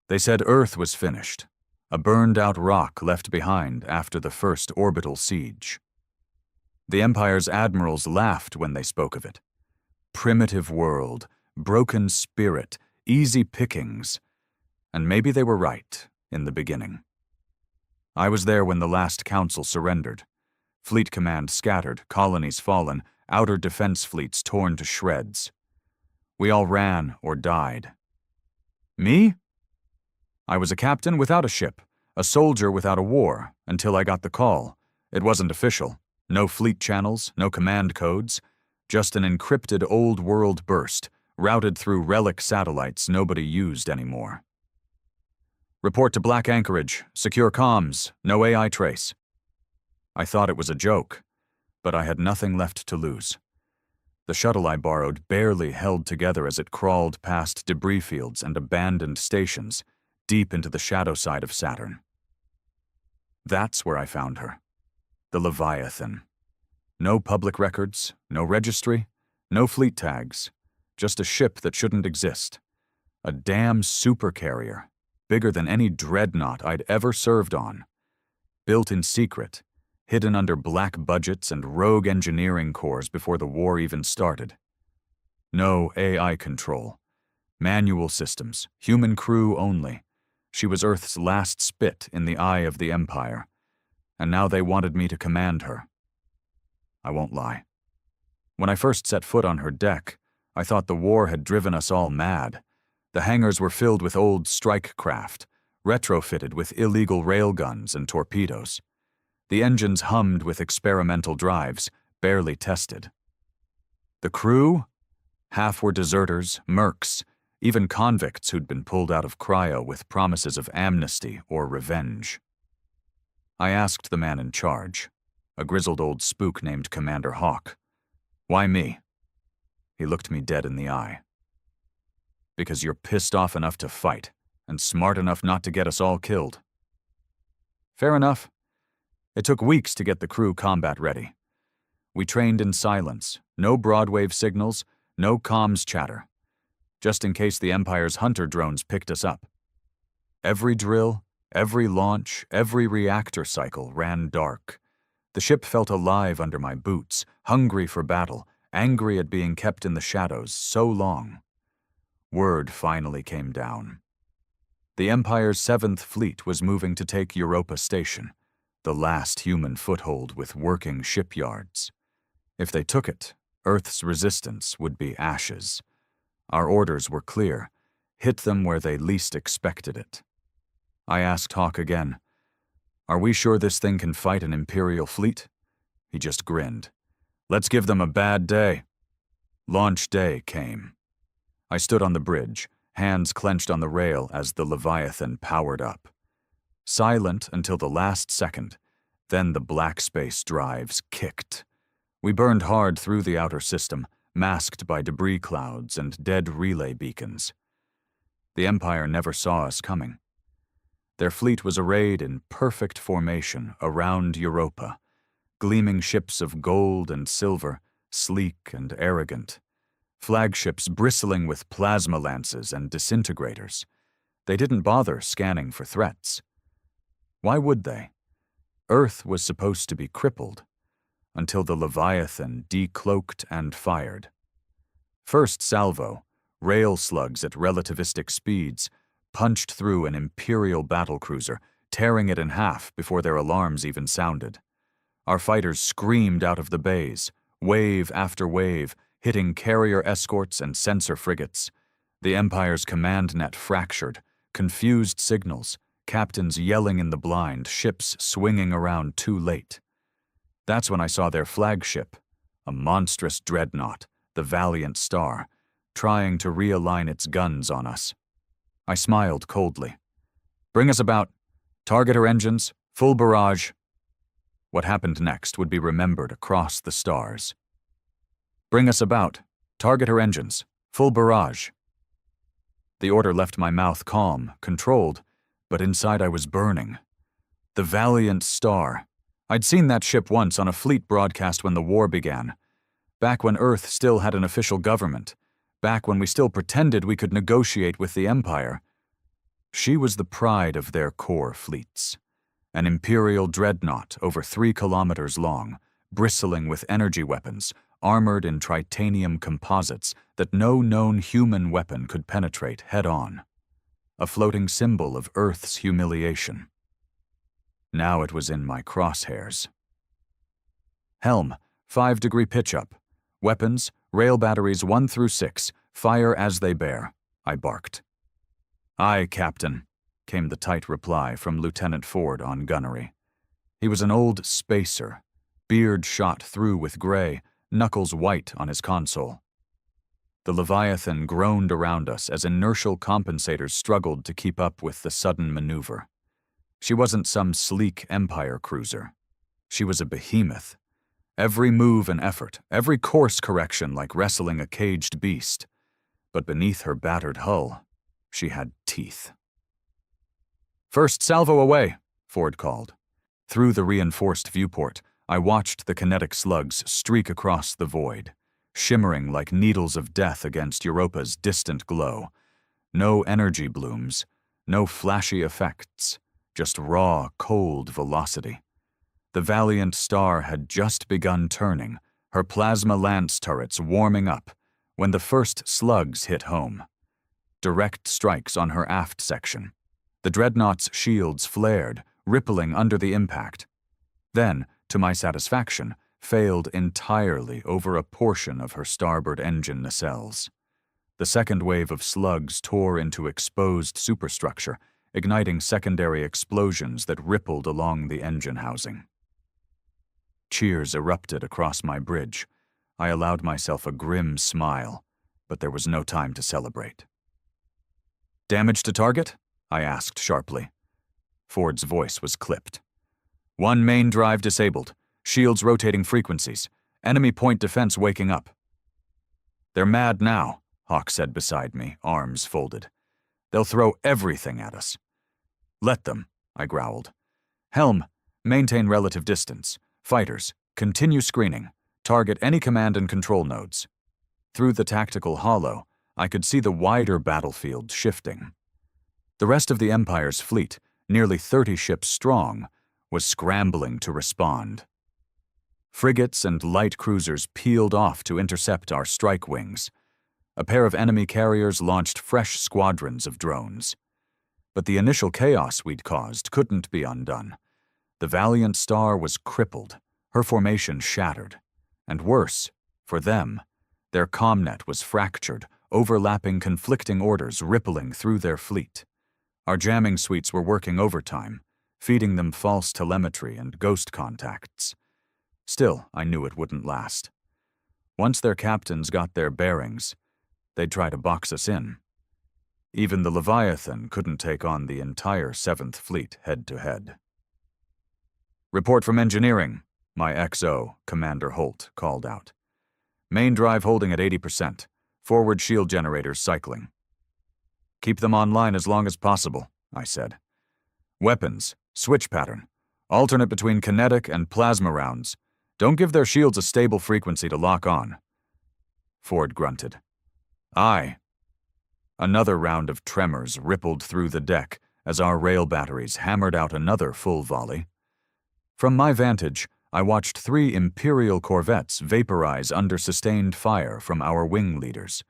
They said Earth was finished, a burned-out rock left behind after the first orbital siege. The Empire's admirals laughed when they spoke of it. Primitive world, broken spirit, easy pickings. And maybe they were right in the beginning. I was there when the last council surrendered. Fleet command scattered, colonies fallen, outer defense fleets torn to shreds. We all ran or died. Me? I was a captain without a ship, a soldier without a war, until I got the call. It wasn't official. No fleet channels, no command codes, just an encrypted old world burst, routed through relic satellites nobody used anymore. Report to Black Anchorage, secure comms, no AI trace. I thought it was a joke, but I had nothing left to lose. The shuttle I borrowed barely held together as it crawled past debris fields and abandoned stations, deep into the shadow side of Saturn. That's where I found her. The Leviathan. No public records, no registry, no fleet tags, just a ship that shouldn't exist. A damn supercarrier, bigger than any dreadnought I'd ever served on. Built in secret, hidden under black budgets and rogue engineering corps before the war even started. No AI control. Manual systems, human crew only. She was Earth's last spit in the eye of the Empire, and now they wanted me to command her. I won't lie. When I first set foot on her deck, I thought the war had driven us all mad. The hangars were filled with old strike craft, retrofitted with illegal railguns and torpedoes. The engines hummed with experimental drives, barely tested. The crew? Half were deserters, mercs, even convicts who'd been pulled out of cryo with promises of amnesty or revenge. I asked the man in charge, a grizzled old spook named Commander Hawk, "Why me?" He looked me dead in the eye. "Because you're pissed off enough to fight, and smart enough not to get us all killed." Fair enough. It took weeks to get the crew combat ready. We trained in silence, no broadwave signals, no comms chatter, just in case the Empire's hunter drones picked us up. Every drill, every launch, every reactor cycle ran dark. The ship felt alive under my boots, hungry for battle, angry at being kept in the shadows so long. Word finally came down. The Empire's 7th Fleet was moving to take Europa Station, the last human foothold with working shipyards. If they took it, Earth's resistance would be ashes. Our orders were clear: hit them where they least expected it. I asked Hawk again, "Are we sure this thing can fight an Imperial fleet?" He just grinned. "Let's give them a bad day." Launch day came. I stood on the bridge, hands clenched on the rail as the Leviathan powered up. Silent until the last second, then the black space drives kicked. We burned hard through the outer system, masked by debris clouds and dead relay beacons. The Empire never saw us coming. Their fleet was arrayed in perfect formation around Europa, gleaming ships of gold and silver, sleek and arrogant. Flagships bristling with plasma lances and disintegrators. They didn't bother scanning for threats. Why would they? Earth was supposed to be crippled, until the Leviathan decloaked and fired. First salvo, rail slugs at relativistic speeds, punched through an Imperial battlecruiser, tearing it in half before their alarms even sounded. Our fighters screamed out of the bays, wave after wave, hitting carrier escorts and sensor frigates. The Empire's command net fractured, confused signals, captains yelling in the blind, ships swinging around too late. That's when I saw their flagship, a monstrous dreadnought, the Valiant Star, trying to realign its guns on us. I smiled coldly. "Bring us about. Target her engines, full barrage." What happened next would be remembered across the stars. "Bring us about. Target her engines, full barrage." The order left my mouth calm, controlled, but inside I was burning. The Valiant Star. I'd seen that ship once on a fleet broadcast when the war began, back when Earth still had an official government, back when we still pretended we could negotiate with the Empire. She was the pride of their core fleets. An Imperial dreadnought over 3 kilometers long, bristling with energy weapons, armored in titanium composites that no known human weapon could penetrate head-on. A floating symbol of Earth's humiliation. Now it was in my crosshairs. Helm, 5-degree pitch-up. Weapons, rail batteries 1 through 6, fire as they bear, I barked. Aye, Captain, came the tight reply from Lieutenant Ford on gunnery. He was an old spacer, beard shot through with gray, knuckles white on his console. The Leviathan groaned around us as inertial compensators struggled to keep up with the sudden maneuver. She wasn't some sleek Empire cruiser. She was a behemoth. Every move an effort, every course correction like wrestling a caged beast. But beneath her battered hull, she had teeth. First salvo away, Ford called. Through the reinforced viewport, I watched the kinetic slugs streak across the void, shimmering like needles of death against Europa's distant glow. No energy blooms, no flashy effects, just raw, cold velocity. The valiant star had just begun turning, her plasma lance turrets warming up, when the first slugs hit home. Direct strikes on her aft section. The dreadnought's shields flared, rippling under the impact. Then, to my satisfaction, failed entirely over a portion of her starboard engine nacelles. The second wave of slugs tore into exposed superstructure, igniting secondary explosions that rippled along the engine housing. Cheers erupted across my bridge. I allowed myself a grim smile, but there was no time to celebrate. Damage to target? I asked sharply. Ford's voice was clipped. 1 main drive disabled. Shields rotating frequencies. Enemy point defense waking up. They're mad now, Hawk said beside me, arms folded. They'll throw everything at us. Let them, I growled. Helm, maintain relative distance. Fighters, continue screening. Target any command and control nodes. Through the tactical holo, I could see the wider battlefield shifting. The rest of the Empire's fleet, nearly 30 ships strong, was scrambling to respond. Frigates and light cruisers peeled off to intercept our strike wings. A pair of enemy carriers launched fresh squadrons of drones. But the initial chaos we'd caused couldn't be undone. The valiant star was crippled, her formation shattered. And worse, for them, their comnet was fractured, overlapping conflicting orders rippling through their fleet. Our jamming suites were working overtime, feeding them false telemetry and ghost contacts. Still, I knew it wouldn't last. Once their captains got their bearings, they'd try to box us in. Even the Leviathan couldn't take on the entire 7th Fleet head-to-head. Report from engineering, my XO, Commander Holt, called out. Main drive holding at 80%. Forward shield generators cycling. Keep them online as long as possible, I said. Weapons, switch pattern. Alternate between kinetic and plasma rounds. Don't give their shields a stable frequency to lock on. Ford grunted. Aye. Another round of tremors rippled through the deck as our rail batteries hammered out another full volley. From my vantage, I watched 3 Imperial corvettes vaporize under sustained fire from our wing leaders.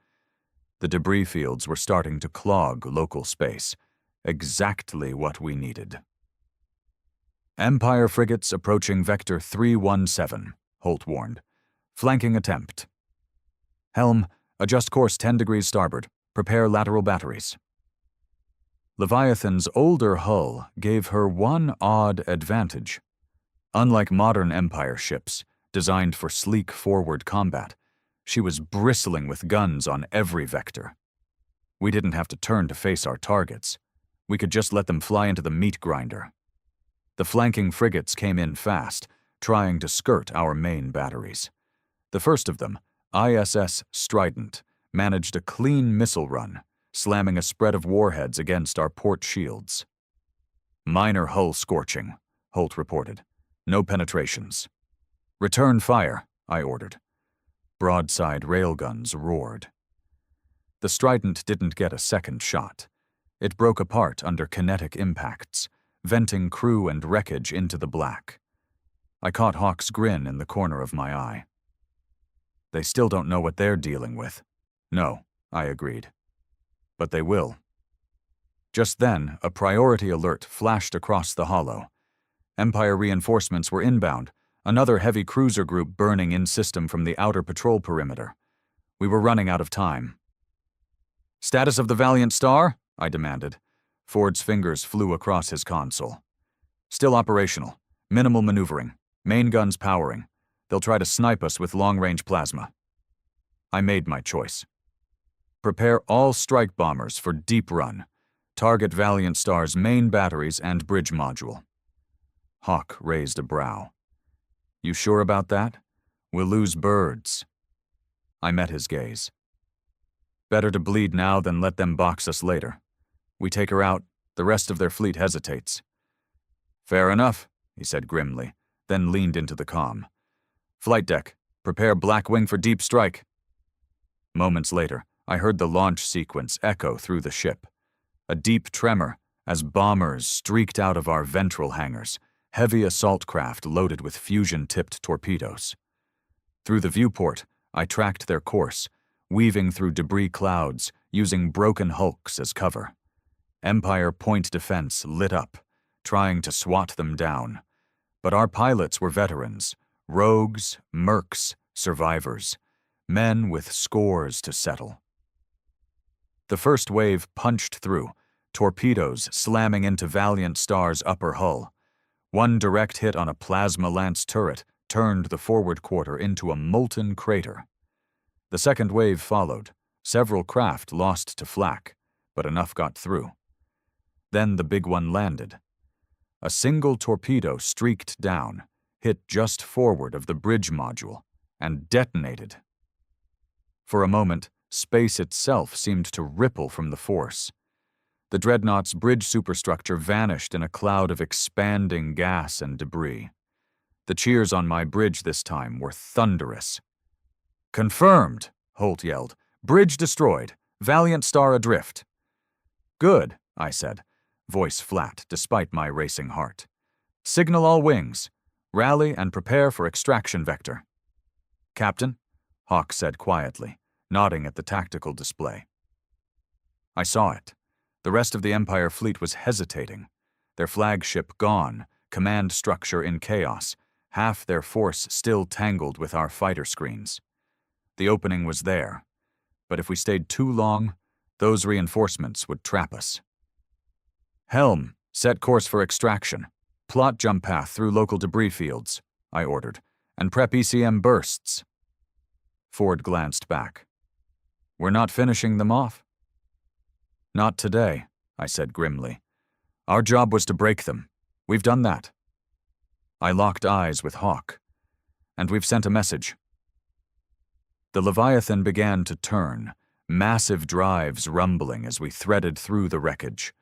The debris fields were starting to clog local space, exactly what we needed. Empire frigates approaching Vector 317, Holt warned. Flanking attempt. Helm, adjust course 10 degrees starboard. Prepare lateral batteries. Leviathan's older hull gave her one odd advantage. Unlike modern Empire ships, designed for sleek forward combat, she was bristling with guns on every vector. We didn't have to turn to face our targets. We could just let them fly into the meat grinder. The flanking frigates came in fast, trying to skirt our main batteries. The first of them, ISS Strident, managed a clean missile run, slamming a spread of warheads against our port shields. Minor hull scorching, Holt reported. No penetrations. Return fire, I ordered. Broadside railguns roared. The Strident didn't get a second shot. It broke apart under kinetic impacts, venting crew and wreckage into the black. I caught Hawk's grin in the corner of my eye. They still don't know what they're dealing with. No, I agreed. But they will. Just then, a priority alert flashed across the hollow. Empire reinforcements were inbound, another heavy cruiser group burning in system from the outer patrol perimeter. We were running out of time. "Status of the Valiant Star?" I demanded. Ford's fingers flew across his console. "Still operational. Minimal maneuvering. Main guns powering. They'll try to snipe us with long-range plasma." I made my choice. "Prepare all strike bombers for deep run. Target Valiant Star's main batteries and bridge module." Hawk raised a brow. "You sure about that? We'll lose birds." I met his gaze. "Better to bleed now than let them box us later. We take her out, the rest of their fleet hesitates." "Fair enough," he said grimly, then leaned into the comm. "Flight deck, prepare Blackwing for deep strike." Moments later, I heard the launch sequence echo through the ship. A deep tremor as bombers streaked out of our ventral hangars, heavy assault craft loaded with fusion-tipped torpedoes. Through the viewport, I tracked their course, weaving through debris clouds, using broken hulks as cover. Empire point defense lit up, trying to swat them down. But our pilots were veterans, rogues, mercs, survivors, men with scores to settle. The first wave punched through, torpedoes slamming into Valiant Star's upper hull. One direct hit on a plasma lance turret turned the forward quarter into a molten crater. The second wave followed. Several craft lost to flak, but enough got through. Then the big one landed. A single torpedo streaked down, hit just forward of the bridge module, and detonated. For a moment, space itself seemed to ripple from the force. The dreadnought's bridge superstructure vanished in a cloud of expanding gas and debris. The cheers on my bridge this time were thunderous. "Confirmed," Holt yelled. "Bridge destroyed. Valiant Star adrift." "Good," I said, voice flat despite my racing heart. "Signal all wings. Rally and prepare for extraction vector." "Captain," Hawk said quietly, nodding at the tactical display. I saw it. The rest of the Empire fleet was hesitating. Their flagship gone, command structure in chaos, half their force still tangled with our fighter screens. The opening was there, but if we stayed too long, those reinforcements would trap us. "Helm, set course for extraction. Plot jump path through local debris fields," I ordered, "and prep ECM bursts." Ford glanced back. "We're not finishing them off?" "Not today," I said grimly. "Our job was to break them. We've done that." I locked eyes with Hawk. "And we've sent a message." The Leviathan began to turn, massive drives rumbling as we threaded through the wreckage.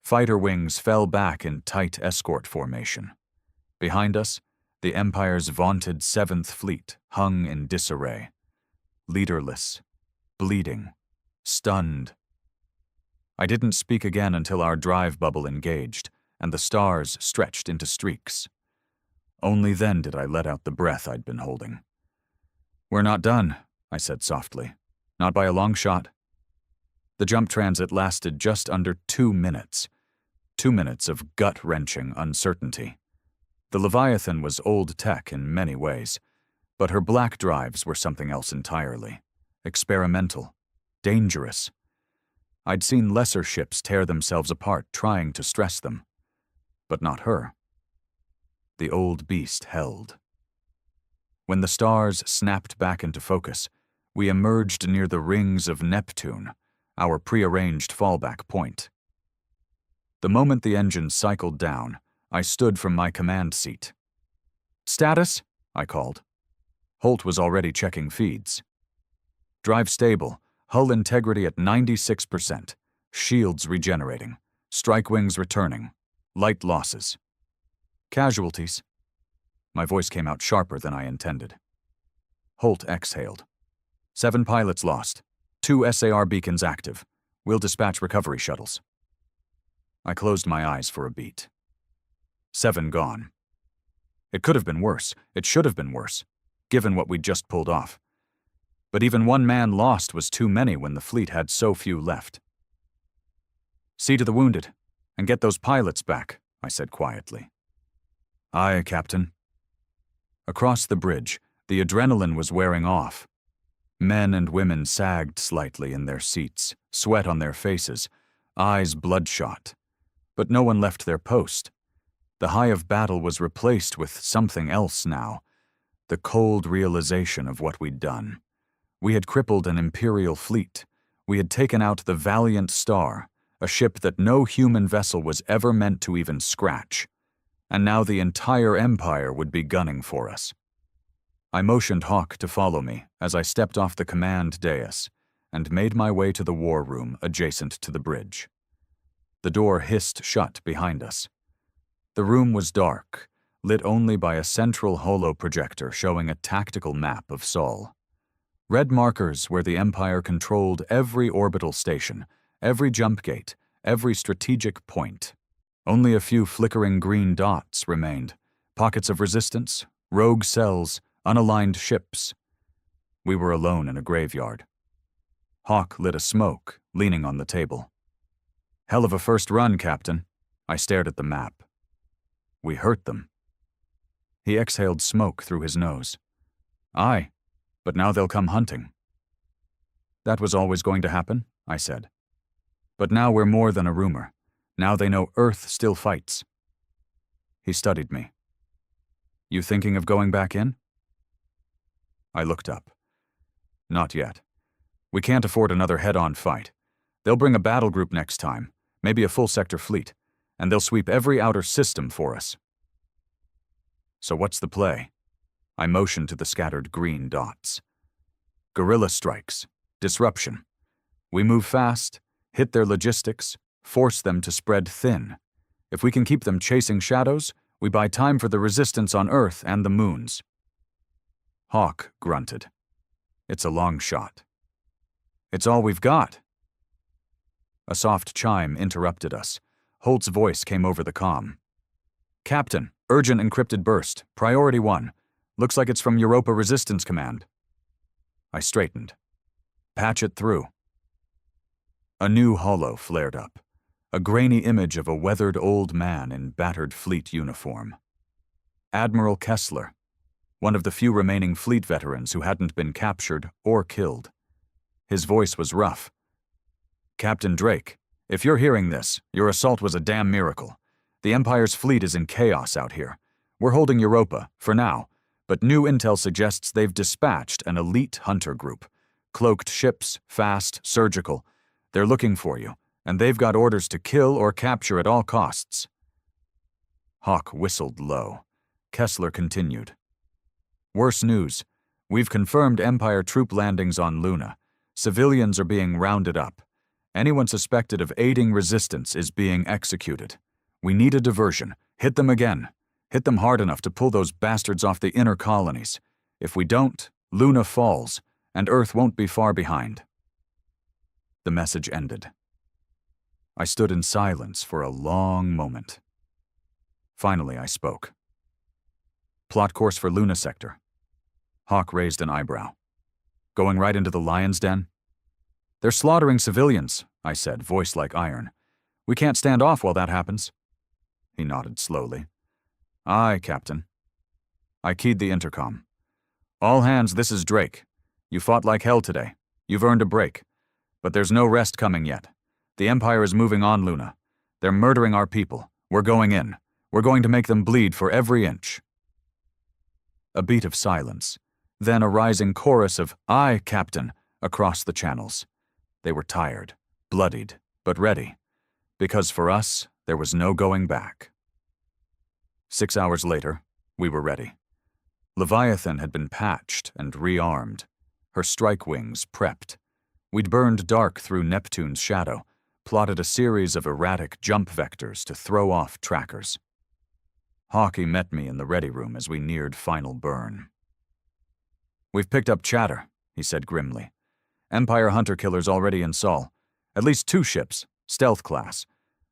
Fighter wings fell back in tight escort formation. Behind us, the Empire's vaunted 7th Fleet hung in disarray. Leaderless, bleeding, stunned. I didn't speak again until our drive bubble engaged, and the stars stretched into streaks. Only then did I let out the breath I'd been holding. "We're not done," I said softly. "Not by a long shot." The jump transit lasted just under 2 minutes. 2 minutes of gut-wrenching uncertainty. The Leviathan was old tech in many ways, but her black drives were something else entirely. Experimental. Dangerous. I'd seen lesser ships tear themselves apart trying to stress them. But not her. The old beast held. When the stars snapped back into focus, we emerged near the rings of Neptune, our prearranged fallback point. The moment the engine cycled down, I stood from my command seat. "Status?" I called. Holt was already checking feeds. "Drive stable. Hull integrity at 96%. Shields regenerating. Strike wings returning. Light losses. Casualties." My voice came out sharper than I intended. Holt exhaled. 7 pilots lost. 2 SAR beacons active. We'll dispatch recovery shuttles." I closed my eyes for a beat. 7 gone. It could have been worse. It should have been worse, given what we'd just pulled off. But even 1 man lost was too many when the fleet had so few left. "See to the wounded, and get those pilots back," I said quietly. "Aye, Captain." Across the bridge, the adrenaline was wearing off. Men and women sagged slightly in their seats, sweat on their faces, eyes bloodshot. But no one left their post. The high of battle was replaced with something else now, the cold realization of what we'd done. We had crippled an Imperial fleet. We had taken out the Valiant Star, a ship that no human vessel was ever meant to even scratch. And now the entire Empire would be gunning for us. I motioned Hawk to follow me as I stepped off the command dais and made my way to the war room adjacent to the bridge. The door hissed shut behind us. The room was dark, lit only by a central holo-projector showing a tactical map of Sol. Red markers where the Empire controlled every orbital station, every jump gate, every strategic point. Only a few flickering green dots remained, pockets of resistance, rogue cells, unaligned ships. We were alone in a graveyard. Hawk lit a smoke, leaning on the table. "Hell of a first run, Captain." I stared at the map. "We hurt them." He exhaled smoke through his nose. "Aye, but now they'll come hunting." "That was always going to happen," I said. "But now we're more than a rumor. Now they know Earth still fights." He studied me. "You thinking of going back in?" I looked up. "Not yet. We can't afford another head-on fight. They'll bring a battle group next time, maybe a full-sector fleet, and they'll sweep every outer system for us." "So what's the play?" I motioned to the scattered green dots. "Guerrilla strikes. Disruption. We move fast, hit their logistics, force them to spread thin. If we can keep them chasing shadows, we buy time for the resistance on Earth and the moons." Hawk grunted. "It's a long shot." "It's all we've got." A soft chime interrupted us. Holt's voice came over the comm. "Captain, urgent encrypted burst, priority 1. Looks like it's from Europa Resistance Command." I straightened. "Patch it through." A new holo flared up, a grainy image of a weathered old man in battered fleet uniform. Admiral Kessler, one of the few remaining fleet veterans who hadn't been captured or killed. His voice was rough. "Captain Drake, if you're hearing this, your assault was a damn miracle. The Empire's fleet is in chaos out here. We're holding Europa, for now, but new intel suggests they've dispatched an elite hunter group. Cloaked ships, fast, surgical. They're looking for you, and they've got orders to kill or capture at all costs." Hawk whistled low. Kessler continued. "Worse news. We've confirmed Empire troop landings on Luna. Civilians are being rounded up. Anyone suspected of aiding resistance is being executed. We need a diversion. Hit them again. Hit them hard enough to pull those bastards off the inner colonies. If we don't, Luna falls, and Earth won't be far behind." The message ended. I stood in silence for a long moment. Finally, I spoke. "Plot course for Luna Sector." Hawk raised an eyebrow. "Going right into the lion's den?" "They're slaughtering civilians," I said, voice like iron. "We can't stand off while that happens." He nodded slowly. "Aye, Captain." I keyed the intercom. "All hands, this is Drake. You fought like hell today. You've earned a break. But there's no rest coming yet. The Empire is moving on Luna. They're murdering our people. We're going in. We're going to make them bleed for every inch." A beat of silence, then a rising chorus of "Aye, Captain," across the channels. They were tired, bloodied, but ready, because for us, there was no going back. 6 hours later, we were ready. Leviathan had been patched and rearmed, her strike wings prepped. We'd burned dark through Neptune's shadow, plotted a series of erratic jump vectors to throw off trackers. Hawkeye met me in the ready room as we neared final burn. "We've picked up chatter," he said grimly. "Empire hunter-killers already in Sol. At least 2 ships, stealth class.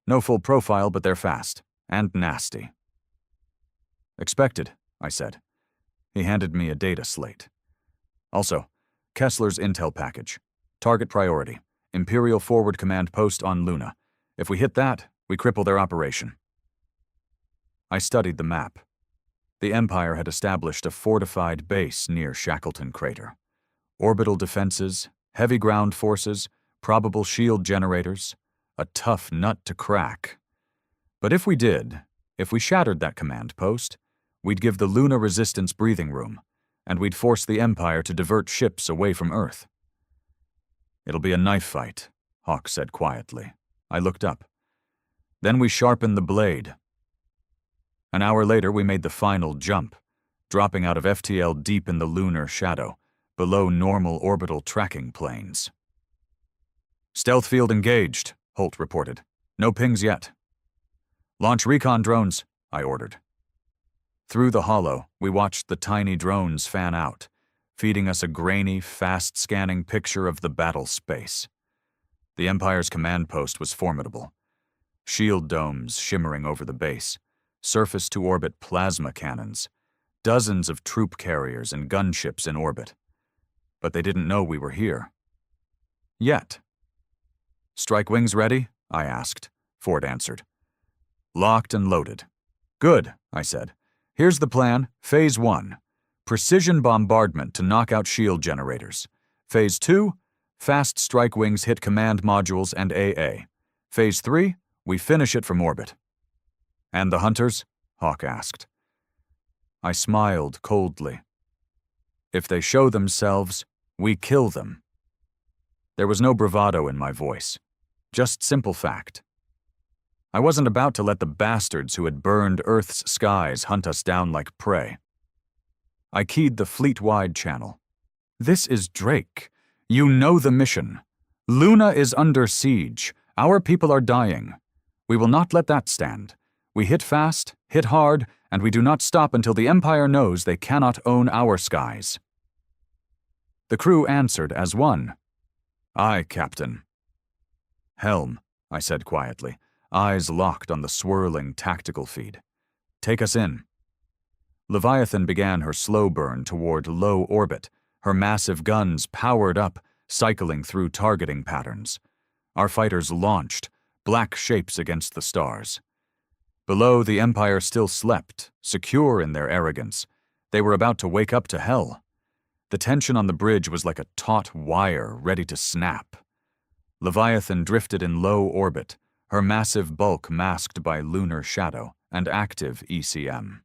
No full profile, but they're fast. And nasty. Expected, I said. He handed me a data slate. Also, Kessler's intel package. Target priority. Imperial forward command post on Luna. If we hit that, we cripple their operation. I studied the map. The Empire had established a fortified base near Shackleton Crater. Orbital defenses, heavy ground forces, probable shield generators. A tough nut to crack. But if we shattered that command post, we'd give the Luna resistance breathing room, and we'd force the Empire to divert ships away from Earth. It'll be a knife fight, Hawk said quietly. I looked up. Then we sharpened the blade. An hour later, we made the final jump, dropping out of FTL deep in the lunar shadow, below normal orbital tracking planes. Stealth field engaged, Holt reported. No pings yet. Launch recon drones, I ordered. Through the hollow, we watched the tiny drones fan out, feeding us a grainy, fast-scanning picture of the battle space. The Empire's command post was formidable. Shield domes shimmering over the base, surface-to-orbit plasma cannons, dozens of troop carriers and gunships in orbit. But they didn't know we were here. Yet. Strike wings ready? I asked. Ford answered. Locked and loaded. Good, I said. Here's the plan. Phase 1. Precision bombardment to knock out shield generators. Phase 2. Fast strike wings hit command modules and AA. Phase 3. We finish it from orbit. And the hunters? Hawk asked. I smiled coldly. If they show themselves, we kill them. There was no bravado in my voice, just simple fact. I wasn't about to let the bastards who had burned Earth's skies hunt us down like prey. I keyed the fleet-wide channel. This is Drake. You know the mission. Luna is under siege. Our people are dying. We will not let that stand. We hit fast, hit hard, and we do not stop until the Empire knows they cannot own our skies. The crew answered as one. Aye, Captain. Helm, I said quietly, eyes locked on the swirling tactical feed. Take us in. Leviathan began her slow burn toward low orbit, her massive guns powered up, cycling through targeting patterns. Our fighters launched, black shapes against the stars. Below, the Empire still slept, secure in their arrogance. They were about to wake up to hell. The tension on the bridge was like a taut wire ready to snap. Leviathan drifted in low orbit, her massive bulk masked by lunar shadow and active ECM.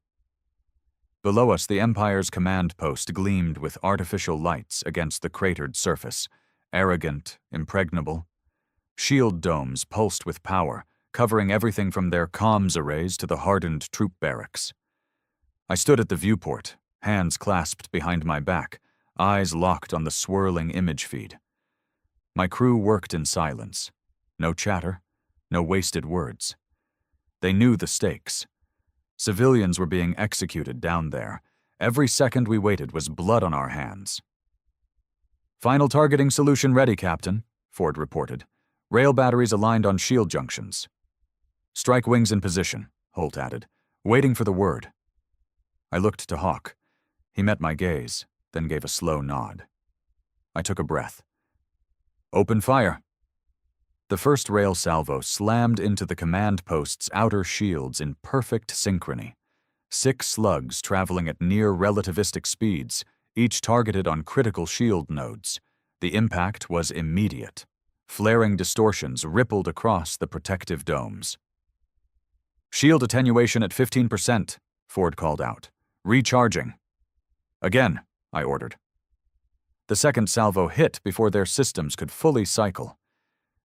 Below us, the Empire's command post gleamed with artificial lights against the cratered surface, arrogant, impregnable. Shield domes pulsed with power, covering everything from their comms arrays to the hardened troop barracks. I stood at the viewport, hands clasped behind my back, eyes locked on the swirling image feed. My crew worked in silence. No chatter, no wasted words. They knew the stakes. Civilians were being executed down there. Every second we waited was blood on our hands. Final targeting solution ready, Captain, Ford reported. Rail batteries aligned on shield junctions. Strike wings in position, Holt added, waiting for the word. I looked to Hawk. He met my gaze, then gave a slow nod. I took a breath. Open fire. The first rail salvo slammed into the command post's outer shields in perfect synchrony. 6 slugs traveling at near relativistic speeds, each targeted on critical shield nodes. The impact was immediate. Flaring distortions rippled across the protective domes. Shield attenuation at 15%, Ford called out. Recharging. Again, I ordered. The second salvo hit before their systems could fully cycle.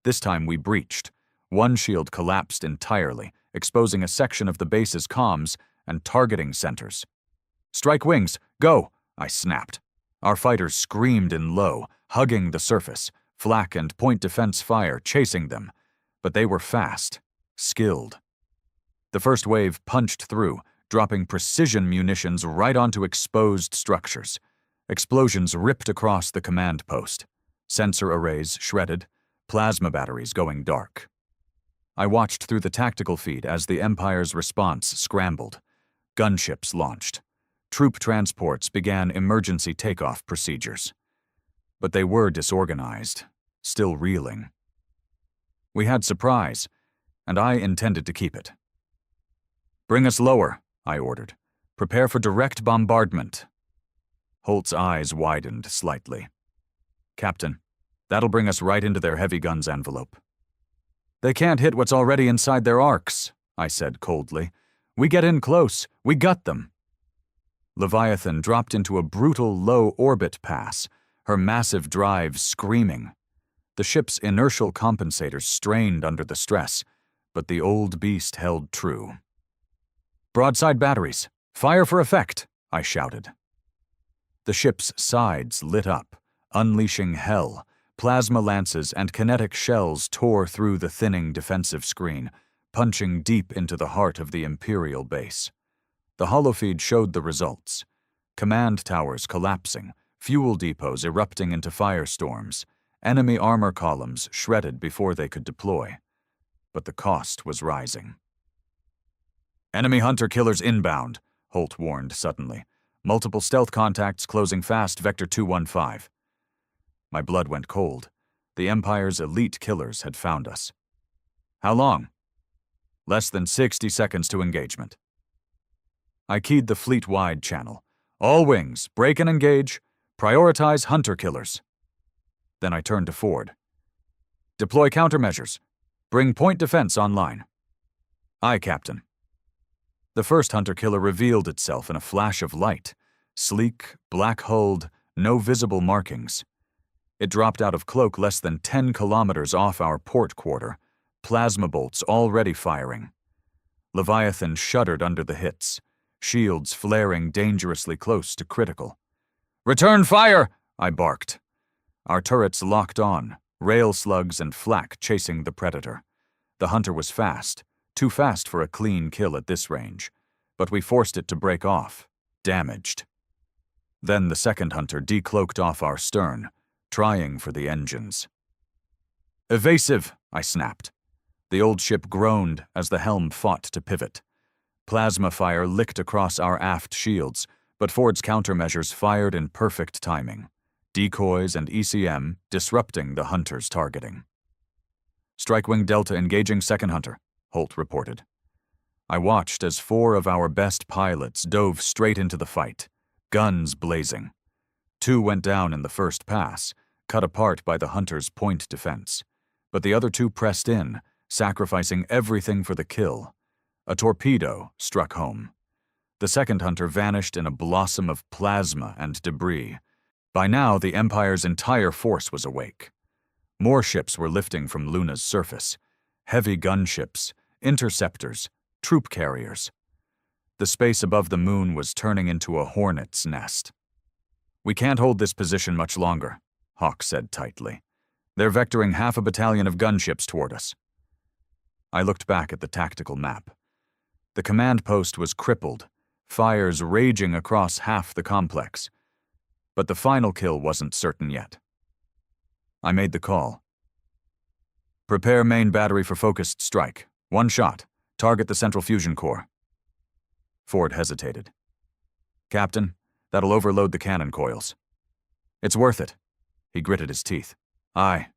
This time we breached. One shield collapsed entirely, exposing a section of the base's comms and targeting centers. Strike wings, go, I snapped. Our fighters screamed in low, hugging the surface, flak and point defense fire chasing them. But they were fast, skilled. The first wave punched through, dropping precision munitions right onto exposed structures. Explosions ripped across the command post. Sensor arrays shredded, plasma batteries going dark. I watched through the tactical feed as the Empire's response scrambled. Gunships launched. Troop transports began emergency takeoff procedures. But they were disorganized, still reeling. We had surprise, and I intended to keep it. "Bring us lower," I ordered. "Prepare for direct bombardment." Holt's eyes widened slightly. "Captain, that'll bring us right into their heavy guns envelope." "They can't hit what's already inside their arcs," I said coldly. "We get in close. We gut them." Leviathan dropped into a brutal low-orbit pass, her massive drive screaming. The ship's inertial compensators strained under the stress, but the old beast held true. "Broadside batteries, fire for effect," I shouted. The ship's sides lit up, unleashing hell. Plasma lances and kinetic shells tore through the thinning defensive screen, punching deep into the heart of the Imperial base. The holofeed showed the results. Command towers collapsing, fuel depots erupting into firestorms, enemy armor columns shredded before they could deploy. But the cost was rising. "Enemy hunter-killers inbound," Holt warned suddenly. "Multiple stealth contacts closing fast Vector 215. My blood went cold. The Empire's elite killers had found us. "How long?" "Less than 60 seconds to engagement." I keyed the fleet-wide channel. "All wings, break and engage. Prioritize hunter-killers." Then I turned to Ford. "Deploy countermeasures. Bring point defense online." "Aye, Captain." The first hunter-killer revealed itself in a flash of light. Sleek, black-hulled, no visible markings. It dropped out of cloak less than 10 kilometers off our port quarter, plasma bolts already firing. Leviathan shuddered under the hits, shields flaring dangerously close to critical. "Return fire!" I barked. Our turrets locked on, rail slugs and flak chasing the predator. The hunter was fast, too fast for a clean kill at this range, but we forced it to break off, damaged. Then the second hunter decloaked off our stern, trying for the engines. "Evasive," I snapped. The old ship groaned as the helm fought to pivot. Plasma fire licked across our aft shields, but Ford's countermeasures fired in perfect timing. Decoys and ECM disrupting the hunter's targeting. "Strike-wing Delta engaging second hunter," Holt reported. I watched as 4 of our best pilots dove straight into the fight, guns blazing. 2 went down in the first pass, cut apart by the hunter's point defense. But the other 2 pressed in, sacrificing everything for the kill. A torpedo struck home. The second hunter vanished in a blossom of plasma and debris. By now, the Empire's entire force was awake. More ships were lifting from Luna's surface. Heavy gunships, interceptors, troop carriers. The space above the moon was turning into a hornet's nest. "We can't hold this position much longer," Hawk said tightly. "They're vectoring half a battalion of gunships toward us." I looked back at the tactical map. The command post was crippled, fires raging across half the complex. But the final kill wasn't certain yet. I made the call. "Prepare main battery for focused strike. 1 shot. Target the central fusion core." Ford hesitated. "Captain, that'll overload the cannon coils." "It's worth it." He gritted his teeth. "Aye."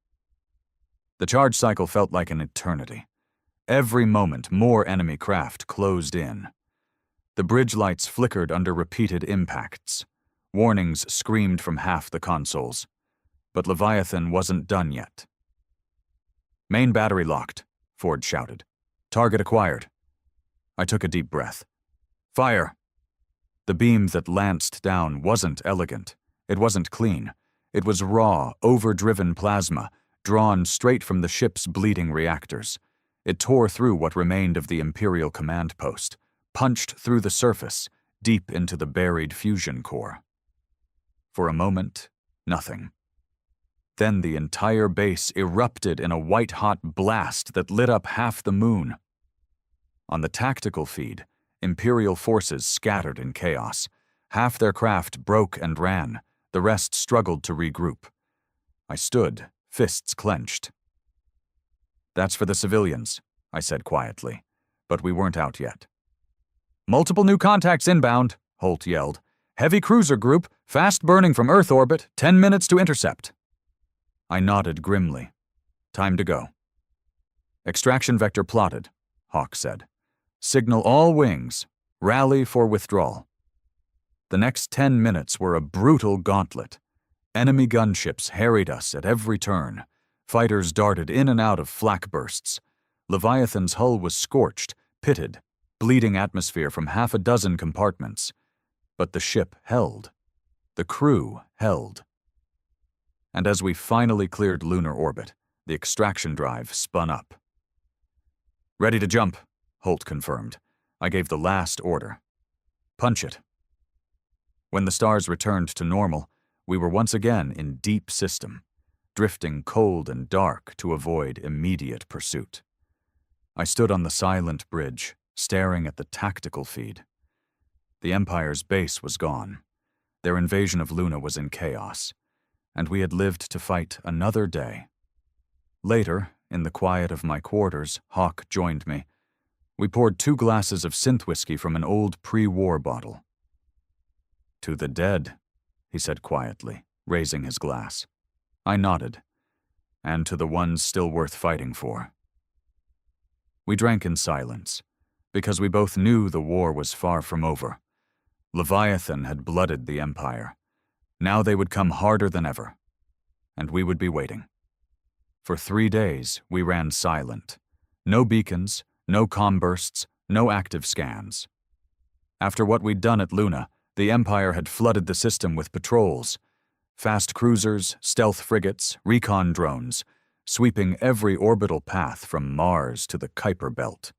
The charge cycle felt like an eternity. Every moment, more enemy craft closed in. The bridge lights flickered under repeated impacts. Warnings screamed from half the consoles. But Leviathan wasn't done yet. "Main battery locked," Ford shouted. "Target acquired." I took a deep breath. "Fire!" The beam that lanced down wasn't elegant. It wasn't clean. It was raw, overdriven plasma, drawn straight from the ship's bleeding reactors. It tore through what remained of the Imperial command post, punched through the surface, deep into the buried fusion core. For a moment, nothing. Then the entire base erupted in a white-hot blast that lit up half the moon. On the tactical feed, Imperial forces scattered in chaos. Half their craft broke and ran. The rest struggled to regroup. I stood, fists clenched. "That's for the civilians," I said quietly, but we weren't out yet. Multiple new contacts inbound, Holt yelled. Heavy cruiser group, fast burning from Earth orbit, 10 minutes to intercept. I nodded grimly. Time to go. Extraction vector plotted, Hawk said. Signal all wings. Rally for withdrawal. The next 10 minutes were a brutal gauntlet. Enemy gunships harried us at every turn. Fighters darted in and out of flak bursts. Leviathan's hull was scorched, pitted, bleeding atmosphere from half a dozen compartments. But the ship held. The crew held. And as we finally cleared lunar orbit, the extraction drive spun up. Ready to jump, Holt confirmed. I gave the last order. Punch it. When the stars returned to normal, we were once again in deep system, drifting cold and dark to avoid immediate pursuit. I stood on the silent bridge, staring at the tactical feed. The Empire's base was gone. Their invasion of Luna was in chaos, and we had lived to fight another day. Later, in the quiet of my quarters, Hawk joined me. We poured 2 glasses of synth whiskey from an old pre-war bottle. To the dead, he said quietly, raising his glass. I nodded. And to the ones still worth fighting for. We drank in silence, because we both knew the war was far from over. Leviathan had blooded the Empire. Now they would come harder than ever, and we would be waiting. For 3 days, we ran silent. No beacons, no comm bursts, no active scans. After what we'd done at Luna, the Empire had flooded the system with patrols, fast cruisers, stealth frigates, recon drones, sweeping every orbital path from Mars to the Kuiper Belt.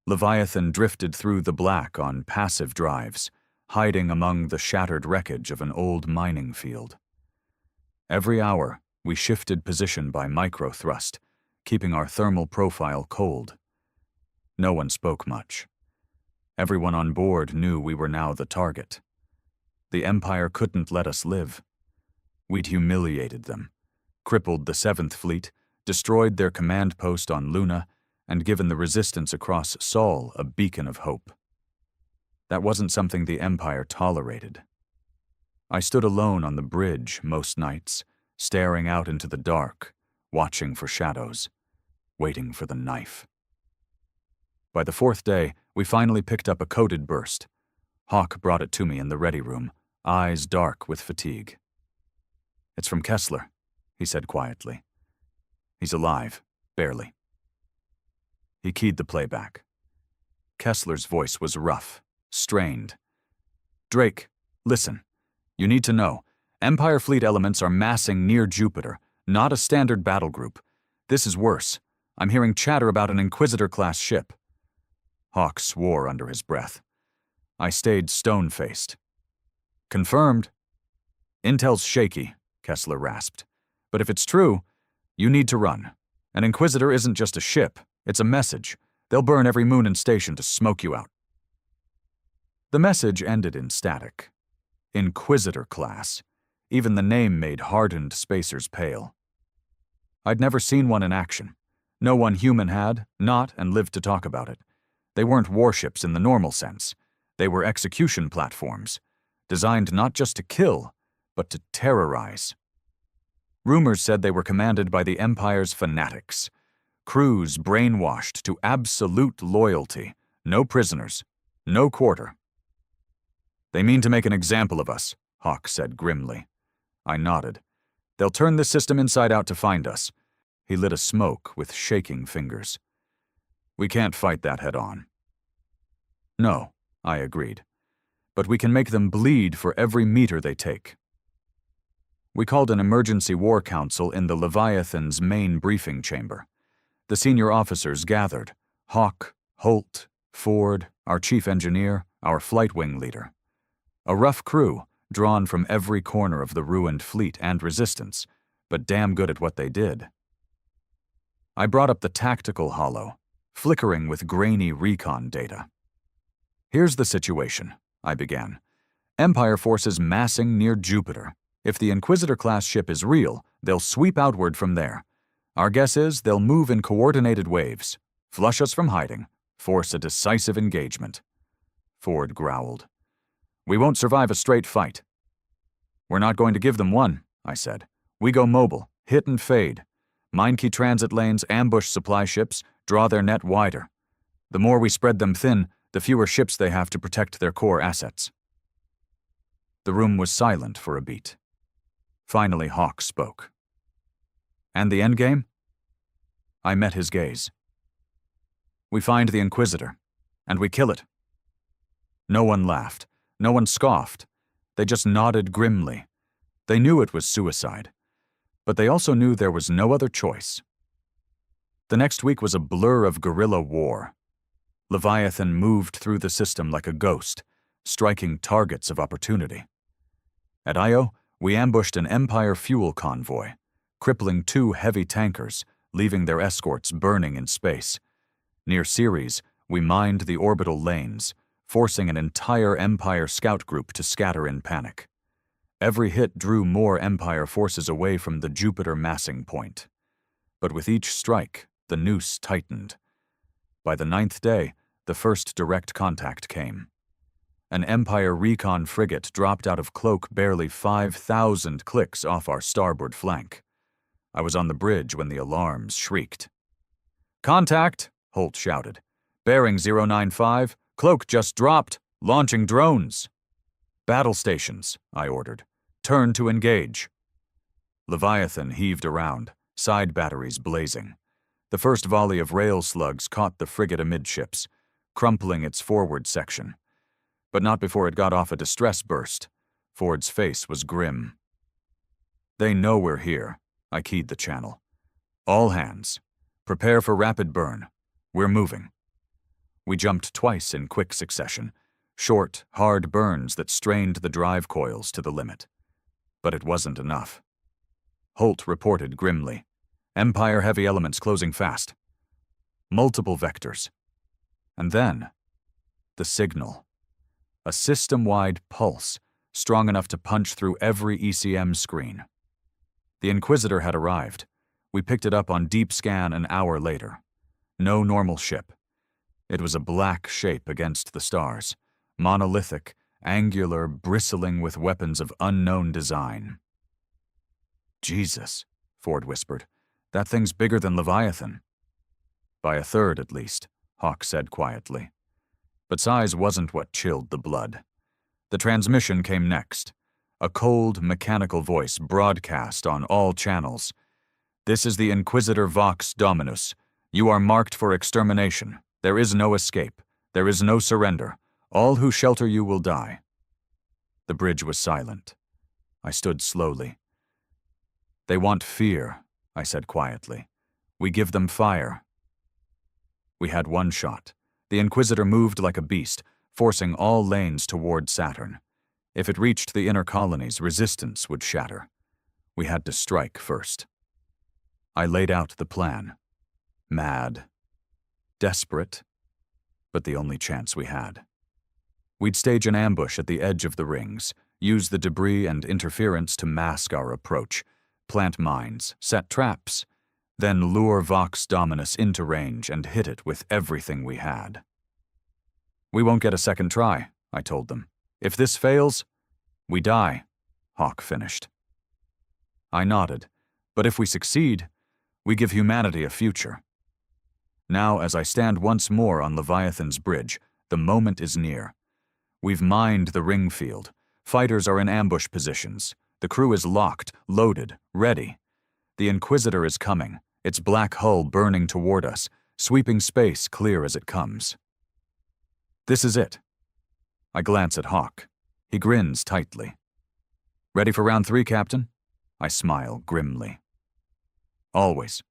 Leviathan drifted through the black on passive drives, hiding among the shattered wreckage of an old mining field. Every hour, we shifted position by micro-thrust, keeping our thermal profile cold. No one spoke much. Everyone on board knew we were now the target. The Empire couldn't let us live. We'd humiliated them, crippled the 7th Fleet, destroyed their command post on Luna, and given the resistance across Sol a beacon of hope. That wasn't something the Empire tolerated. I stood alone on the bridge most nights, staring out into the dark, watching for shadows, waiting for the knife. By the 4th day, we finally picked up a coded burst. Hawk brought it to me in the ready room, eyes dark with fatigue. It's from Kessler, he said quietly. He's alive, barely. He keyed the playback. Kessler's voice was rough, strained. Drake, listen. You need to know. Empire fleet elements are massing near Jupiter, not a standard battle group. This is worse. I'm hearing chatter about an Inquisitor-class ship. Hawk swore under his breath. I stayed stone-faced. Confirmed. Intel's shaky, Kessler rasped. But if it's true, you need to run. An Inquisitor isn't just a ship, it's a message. They'll burn every moon and station to smoke you out. The message ended in static. Inquisitor class. Even the name made hardened spacers pale. I'd never seen one in action. No one human had, not, and lived to talk about it. They weren't warships in the normal sense. They were execution platforms, designed not just to kill, but to terrorize. Rumors said they were commanded by the Empire's fanatics, crews brainwashed to absolute loyalty, no prisoners, no quarter. They mean to make an example of us, Hawk said grimly. I nodded. They'll turn this system inside out to find us. He lit a smoke with shaking fingers. We can't fight that head-on. No, I agreed. But we can make them bleed for every meter they take. We called an emergency war council in the Leviathan's main briefing chamber. The senior officers gathered. Hawk, Holt, Ford, our chief engineer, our flight wing leader. A rough crew, drawn from every corner of the ruined fleet and resistance, but damn good at what they did. I brought up the tactical holo, flickering with grainy recon data. Here's the situation, I began. Empire forces massing near Jupiter. If the Inquisitor-class ship is real, they'll sweep outward from there. Our guess is they'll move in coordinated waves. Flush us from hiding. Force a decisive engagement. Ford growled. We won't survive a straight fight. We're not going to give them one, I said. We go mobile, hit and fade. Mine key transit lanes, ambush supply ships, draw their net wider. The more we spread them thin, the fewer ships they have to protect their core assets. The room was silent for a beat. Finally, Hawk spoke. And the endgame? I met his gaze. We find the Inquisitor, and we kill it. No one laughed. No one scoffed. They just nodded grimly. They knew it was suicide, but they also knew there was no other choice. The next week was a blur of guerrilla war. Leviathan moved through the system like a ghost, striking targets of opportunity. At Io, we ambushed an Empire fuel convoy, crippling 2 heavy tankers, leaving their escorts burning in space. Near Ceres, we mined the orbital lanes, forcing an entire Empire scout group to scatter in panic. Every hit drew more Empire forces away from the Jupiter massing point. But with each strike, the noose tightened. By the 9th day, the first direct contact came. An Empire recon frigate dropped out of cloak barely 5,000 clicks off our starboard flank. I was on the bridge when the alarms shrieked. Contact, Holt shouted. Bearing 095, cloak just dropped, launching drones. Battle stations, I ordered. Turn to engage. Leviathan heaved around, side batteries blazing. The first volley of rail slugs caught the frigate amidships, crumpling its forward section. But not before it got off a distress burst. Ford's face was grim. They know we're here, I keyed the channel. All hands. Prepare for rapid burn. We're moving. We jumped twice in quick succession, short, hard burns that strained the drive coils to the limit. But it wasn't enough. Holt reported grimly. Empire heavy elements closing fast. Multiple vectors. And then, the signal. A system-wide pulse, strong enough to punch through every ECM screen. The Inquisitor had arrived. We picked it up on deep scan an hour later. No normal ship. It was a black shape against the stars, monolithic, angular, bristling with weapons of unknown design. Jesus, Ford whispered. That thing's bigger than Leviathan. By a third, at least, Hawk said quietly. But size wasn't what chilled the blood. The transmission came next. A cold, mechanical voice broadcast on all channels. This is the Inquisitor Vox Dominus. You are marked for extermination. There is no escape. There is no surrender. All who shelter you will die. The bridge was silent. I stood slowly. They want fear, I said quietly. We give them fire. We had one shot. The Inquisitor moved like a beast, forcing all lanes toward Saturn. If it reached the inner colonies, resistance would shatter. We had to strike first. I laid out the plan. Mad. Desperate. But the only chance we had. We'd stage an ambush at the edge of the rings, use the debris and interference to mask our approach, plant mines, set traps, then lure Vox Dominus into range and hit it with everything we had. We won't get a second try, I told them. If this fails, we die, Hawk finished. I nodded, but if we succeed, we give humanity a future. Now, as I stand once more on Leviathan's bridge, the moment is near. We've mined the ring field. Fighters are in ambush positions. The crew is locked, loaded, ready. The Inquisitor is coming, its black hull burning toward us, sweeping space clear as it comes. This is it. I glance at Hawk. He grins tightly. Ready for round 3, Captain? I smile grimly. Always.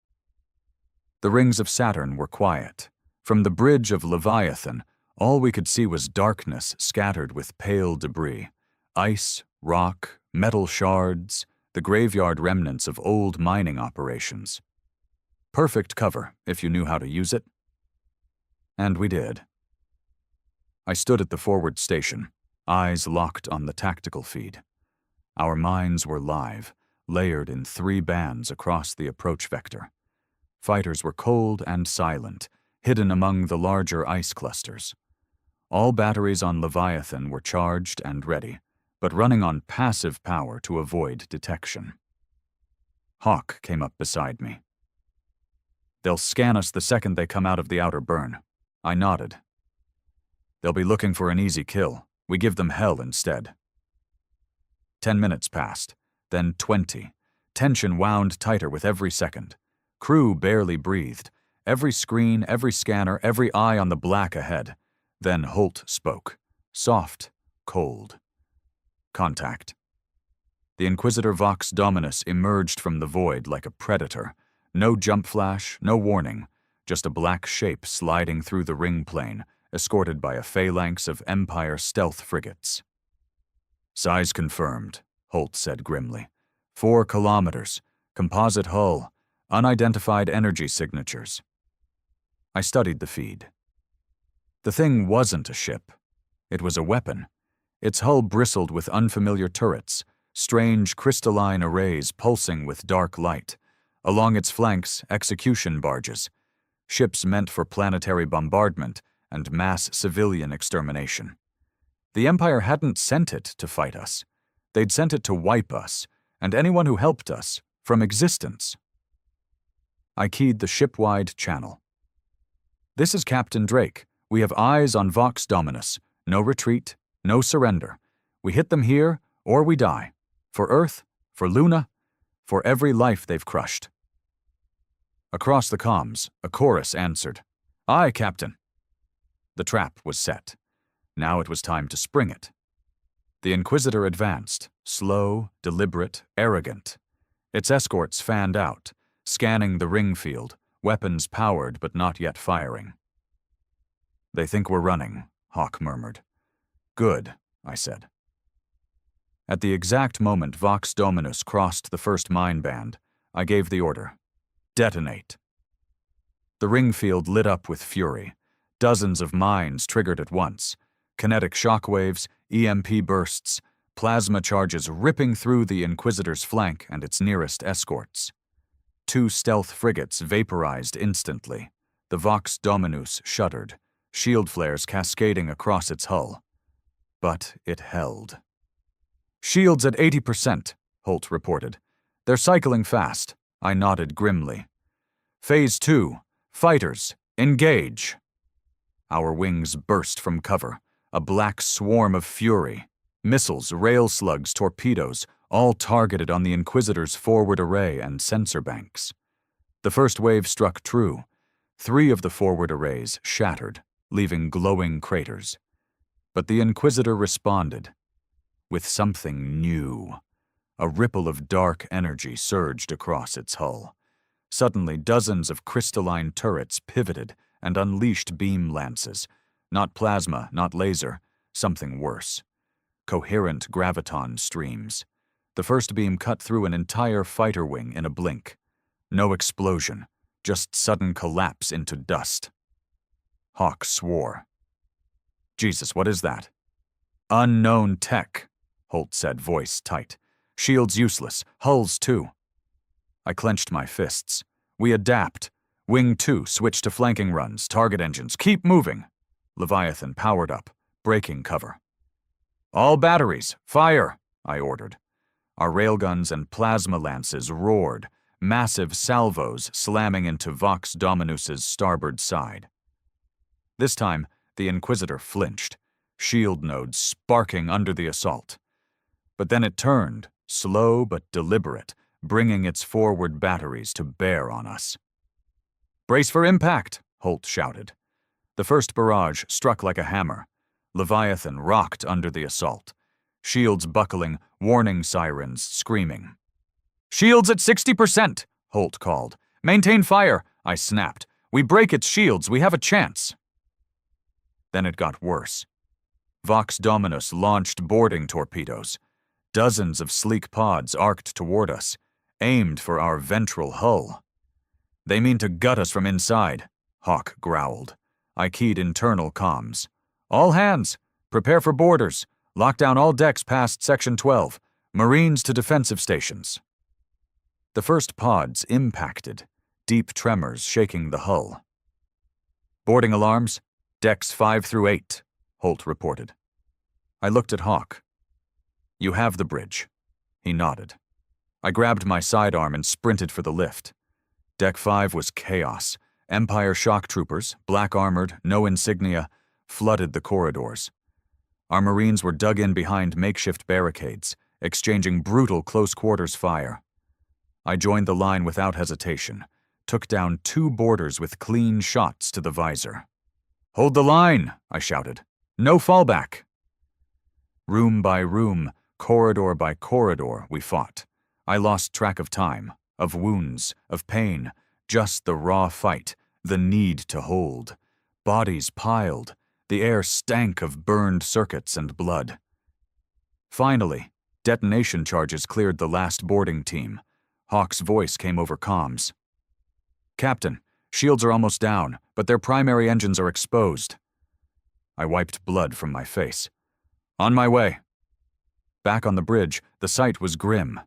The rings of Saturn were quiet. From the bridge of Leviathan, all we could see was darkness scattered with pale debris. Ice, rock, metal shards, the graveyard remnants of old mining operations. Perfect cover, if you knew how to use it. And we did. I stood at the forward station, eyes locked on the tactical feed. Our minds were live, layered in 3 bands across the approach vector. Fighters were cold and silent, hidden among the larger ice clusters. All batteries on Leviathan were charged and ready, but running on passive power to avoid detection. Hawk came up beside me. "They'll scan us the second they come out of the outer burn." I nodded. "They'll be looking for an easy kill. We give them hell instead." 10 minutes passed, then 20. Tension wound tighter with every second. Crew barely breathed. Every screen, every scanner, every eye on the black ahead. Then Holt spoke. Soft, cold. "Contact." The Inquisitor Vox Dominus emerged from the void like a predator. No jump flash, no warning, just a black shape sliding through the ring plane, escorted by a phalanx of Empire stealth frigates. "Size confirmed," Holt said grimly. 4 kilometers, composite hull, unidentified energy signatures. I studied the feed. The thing wasn't a ship. It was a weapon. Its hull bristled with unfamiliar turrets, strange crystalline arrays pulsing with dark light. Along its flanks, execution barges, ships meant for planetary bombardment and mass civilian extermination. The Empire hadn't sent it to fight us. They'd sent it to wipe us, and anyone who helped us, from existence. I keyed the ship-wide channel. "This is Captain Drake. We have eyes on Vox Dominus. No retreat, no surrender. We hit them here, or we die. For Earth, for Luna, for every life they've crushed." Across the comms, a chorus answered. "Aye, Captain." The trap was set. Now it was time to spring it. The Inquisitor advanced, slow, deliberate, arrogant. Its escorts fanned out, scanning the ring field, weapons powered but not yet firing. "They think we're running," Hawk murmured. "Good," I said. At the exact moment Vox Dominus crossed the first mine band, I gave the order. "Detonate." The ring field lit up with fury. Dozens of mines triggered at once. Kinetic shockwaves, EMP bursts, plasma charges ripping through the Inquisitor's flank and its nearest escorts. 2 stealth frigates vaporized instantly. The Vox Dominus shuddered, shield flares cascading across its hull. But it held. "Shields at 80%, Holt reported. "They're cycling fast." I nodded grimly. "Phase 2. Fighters, engage." Our wings burst from cover, a black swarm of fury. Missiles, rail slugs, torpedoes, all targeted on the Inquisitor's forward array and sensor banks. The first wave struck true. 3 of the forward arrays shattered, leaving glowing craters. But the Inquisitor responded with something new. A ripple of dark energy surged across its hull. Suddenly, dozens of crystalline turrets pivoted and unleashed beam lances. Not plasma, not laser, something worse. Coherent graviton streams. The first beam cut through an entire fighter wing in a blink. No explosion, just sudden collapse into dust. Hawk swore. "Jesus, what is that?" "Unknown tech," Holt said, voice tight. "Shields useless, hulls too." I clenched my fists. "We adapt. Wing 2, switch to flanking runs, target engines, keep moving." Leviathan powered up, breaking cover. "All batteries, fire," I ordered. Our railguns and plasma lances roared, massive salvos slamming into Vox Dominus's starboard side. This time, the Inquisitor flinched, shield nodes sparking under the assault. But then it turned, slow but deliberate, bringing its forward batteries to bear on us. "Brace for impact," Holt shouted. The first barrage struck like a hammer. Leviathan rocked under the assault. Shields buckling, warning sirens screaming. "Shields at 60%, Holt called. "Maintain fire," I snapped. "We break its shields, we have a chance." Then it got worse. Vox Dominus launched boarding torpedoes. Dozens of sleek pods arced toward us, aimed for our ventral hull. "They mean to gut us from inside," Hawk growled. I keyed internal comms. "All hands, prepare for boarders. Lock down all decks past Section 12. Marines to defensive stations." The first pods impacted, deep tremors shaking the hull. Boarding alarms? Decks 5 through 8, Holt reported. I looked at Hawk. You have the bridge. He nodded. I grabbed my sidearm and sprinted for the lift. Deck 5 was chaos. Empire shock troopers, black-armored, no insignia, flooded the corridors. Our Marines were dug in behind makeshift barricades, exchanging brutal close-quarters fire. I joined the line without hesitation, took down 2 boarders with clean shots to the visor. "Hold the line!" I shouted. "No fallback!" Room by room, corridor by corridor, we fought. I lost track of time, of wounds, of pain, just the raw fight, the need to hold. Bodies piled, the air stank of burned circuits and blood. Finally, detonation charges cleared the last boarding team. Hawk's voice came over comms. "Captain, shields are almost down, but their primary engines are exposed." I wiped blood from my face. "On my way." Back on the bridge, the sight was grim.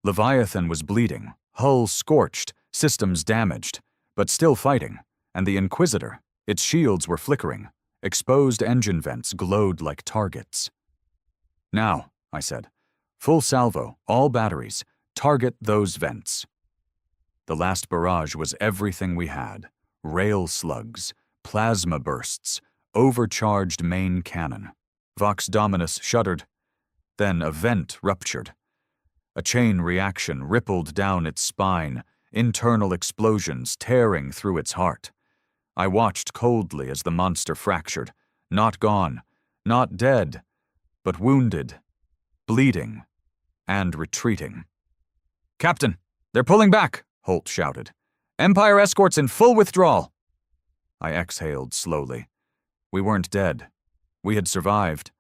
Leviathan was bleeding, hull scorched, systems damaged, but still fighting, and the Inquisitor, its shields were flickering. Exposed engine vents glowed like targets. "Now," I said, "full salvo, all batteries, target those vents." The last barrage was everything we had. Rail slugs, plasma bursts, overcharged main cannon. Vox Dominus shuddered. Then a vent ruptured. A chain reaction rippled down its spine, internal explosions tearing through its heart. I watched coldly as the monster fractured, not gone, not dead, but wounded, bleeding, and retreating. "Captain, they're pulling back!" Holt shouted. "Empire escorts in full withdrawal!" I exhaled slowly. We weren't dead. We had survived,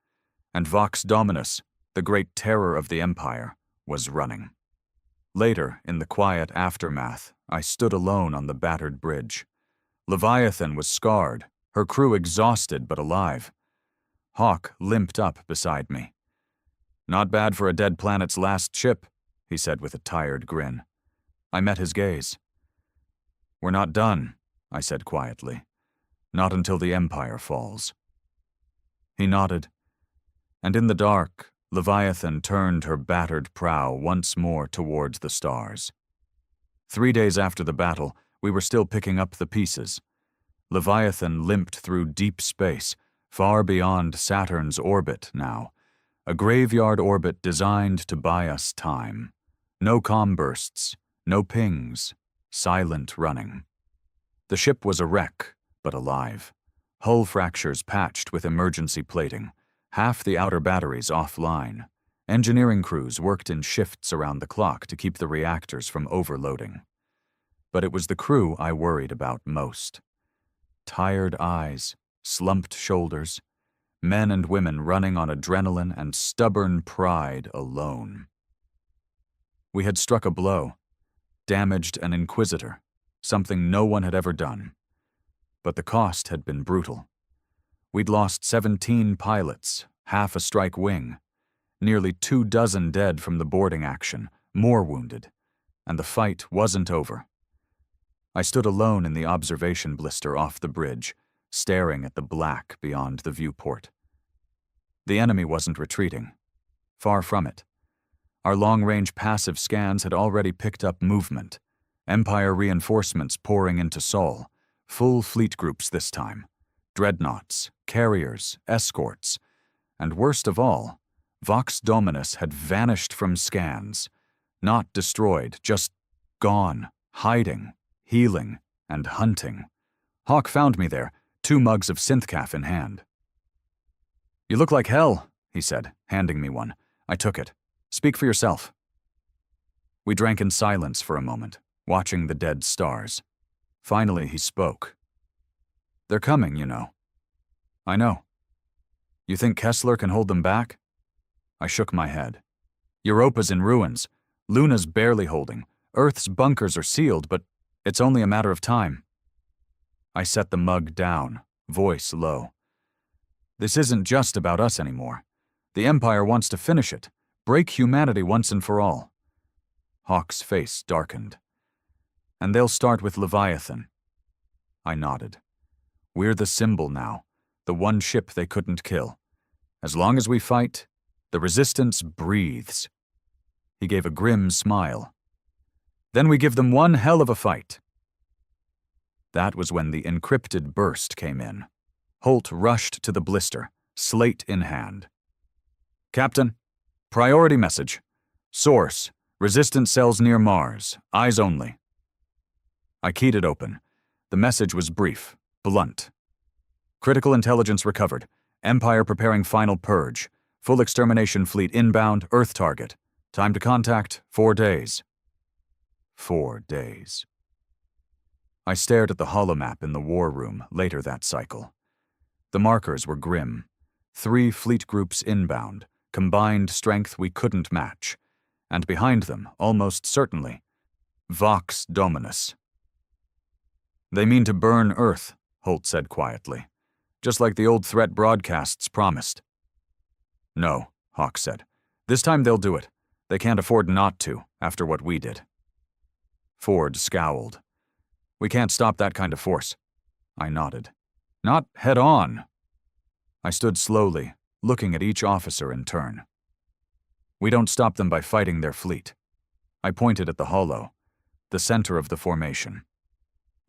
and Vox Dominus, the great terror of the Empire, was running. Later, in the quiet aftermath, I stood alone on the battered bridge. Leviathan was scarred, her crew exhausted but alive. Hawk limped up beside me. "Not bad for a dead planet's last ship," he said with a tired grin. I met his gaze. "We're not done," I said quietly. "Not until the Empire falls." He nodded, and in the dark, Leviathan turned her battered prow once more towards the stars. 3 days after the battle, we were still picking up the pieces. Leviathan limped through deep space, far beyond Saturn's orbit now, a graveyard orbit designed to buy us time. No comm bursts, no pings, silent running. The ship was a wreck, but alive. Hull fractures patched with emergency plating, half the outer batteries offline. Engineering crews worked in shifts around the clock to keep the reactors from overloading. But it was the crew I worried about most. Tired eyes, slumped shoulders, men and women running on adrenaline and stubborn pride alone. We had struck a blow, damaged an Inquisitor, something no one had ever done. But the cost had been brutal. We'd lost 17 pilots, half a strike wing, nearly 24 dead from the boarding action, more wounded, and the fight wasn't over. I stood alone in the observation blister off the bridge, staring at the black beyond the viewport. The enemy wasn't retreating. Far from it. Our long-range passive scans had already picked up movement. Empire reinforcements pouring into Sol, full fleet groups this time. Dreadnoughts, carriers, escorts, and worst of all, Vox Dominus had vanished from scans, not destroyed, just gone, hiding, healing, and hunting. Hawk found me there, 2 mugs of synthcaf in hand. "You look like hell," he said, handing me one. I took it. "Speak for yourself." We drank in silence for a moment, watching the dead stars. Finally, he spoke. "They're coming, you know." "I know." "You think Kessler can hold them back?" I shook my head. "Europa's in ruins. Luna's barely holding. Earth's bunkers are sealed, but it's only a matter of time." I set the mug down, voice low. "This isn't just about us anymore. The Empire wants to finish it, break humanity once and for all." Hawk's face darkened. "And they'll start with Leviathan." I nodded. We're the symbol now, the one ship they couldn't kill. As long as we fight, the resistance breathes." He gave a grim smile. "Then we give them one hell of a fight." That was when the encrypted burst came in. Holt rushed to the blister, slate in hand. "Captain, priority message. Source, resistance cells near Mars, eyes only." I keyed it open. The message was brief, blunt. "Critical intelligence recovered. Empire preparing final purge. Full extermination fleet inbound, Earth target. Time to contact, 4 days." 4 days. I stared at the holomap in the war room later that cycle. The markers were grim. 3 fleet groups inbound, combined strength we couldn't match. And behind them, almost certainly, Vox Dominus. "They mean to burn Earth," Holt said quietly. "Just like the old threat broadcasts promised." "No," Hawk said. "This time they'll do it. They can't afford not to, after what we did." Ford scowled. "We can't stop that kind of force." I nodded. "Not head on." I stood slowly, looking at each officer in turn. "We don't stop them by fighting their fleet." I pointed at the holo, the center of the formation.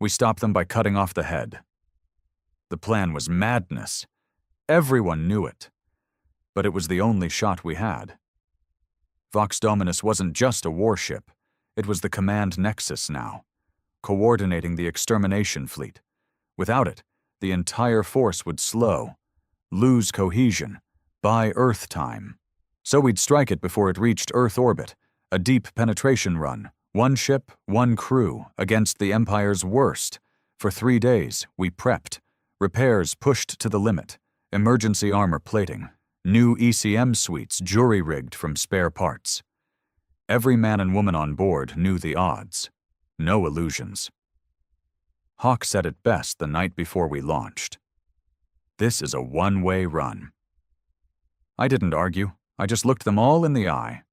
"We stop them by cutting off the head." The plan was madness. Everyone knew it. But it was the only shot we had. Vox Dominus wasn't just a warship. It was the command nexus now, coordinating the extermination fleet. Without it, the entire force would slow, lose cohesion, buy Earth time. So we'd strike it before it reached Earth orbit, a deep penetration run, 1 ship, 1 crew, against the Empire's worst. For 3 days, we prepped, repairs pushed to the limit, emergency armor plating, new ECM suites jury-rigged from spare parts. Every man and woman on board knew the odds. No illusions. Hawk said it best the night before we launched. "This is a one-way run." I didn't argue. I just looked them all in the eye.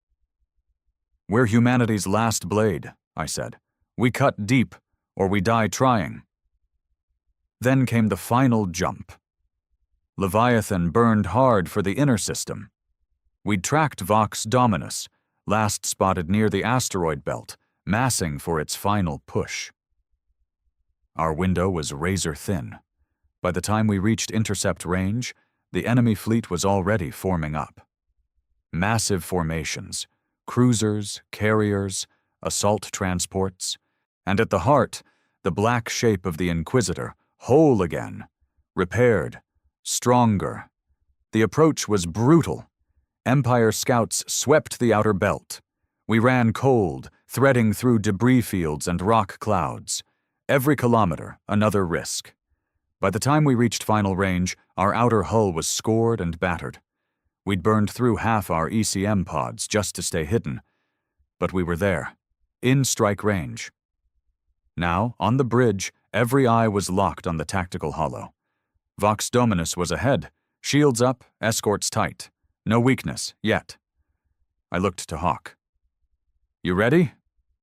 "We're humanity's last blade," I said. "We cut deep, or we die trying." Then came the final jump. Leviathan burned hard for the inner system. We'd tracked Vox Dominus, last spotted near the asteroid belt, massing for its final push. Our window was razor thin. By the time we reached intercept range, the enemy fleet was already forming up. Massive formations, cruisers, carriers, assault transports, and at the heart, the black shape of the Inquisitor, whole again, repaired, stronger. The approach was brutal. Empire scouts swept the outer belt. We ran cold, threading through debris fields and rock clouds. Every kilometer, another risk. By the time we reached final range, our outer hull was scored and battered. We'd burned through half our ECM pods just to stay hidden. But we were there, in strike range. Now, on the bridge, every eye was locked on the tactical holo. Vox Dominus was ahead, shields up, escorts tight. No weakness, yet. I looked to Hawk. "You ready?"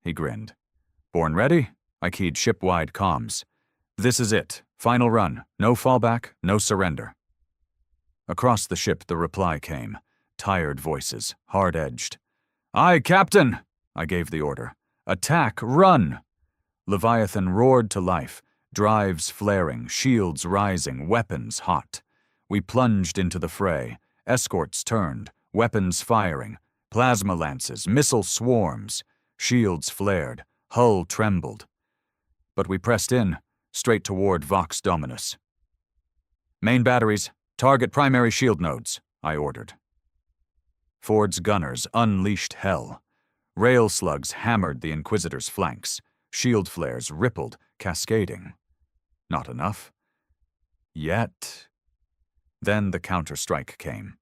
He grinned. "Born ready?" I keyed ship-wide comms. "This is it. Final run. No fallback, no surrender." Across the ship the reply came. Tired voices, hard-edged. "Aye, Captain!" I gave the order. "Attack, run!" Leviathan roared to life, drives flaring, shields rising, weapons hot. We plunged into the fray, escorts turned, weapons firing, plasma lances, missile swarms, shields flared, hull trembled. But we pressed in, straight toward Vox Dominus. "Main batteries, target primary shield nodes," I ordered. Ford's gunners unleashed hell. Rail slugs hammered the Inquisitor's flanks. Shield flares rippled, cascading. Not enough. Yet. Then the counterstrike came.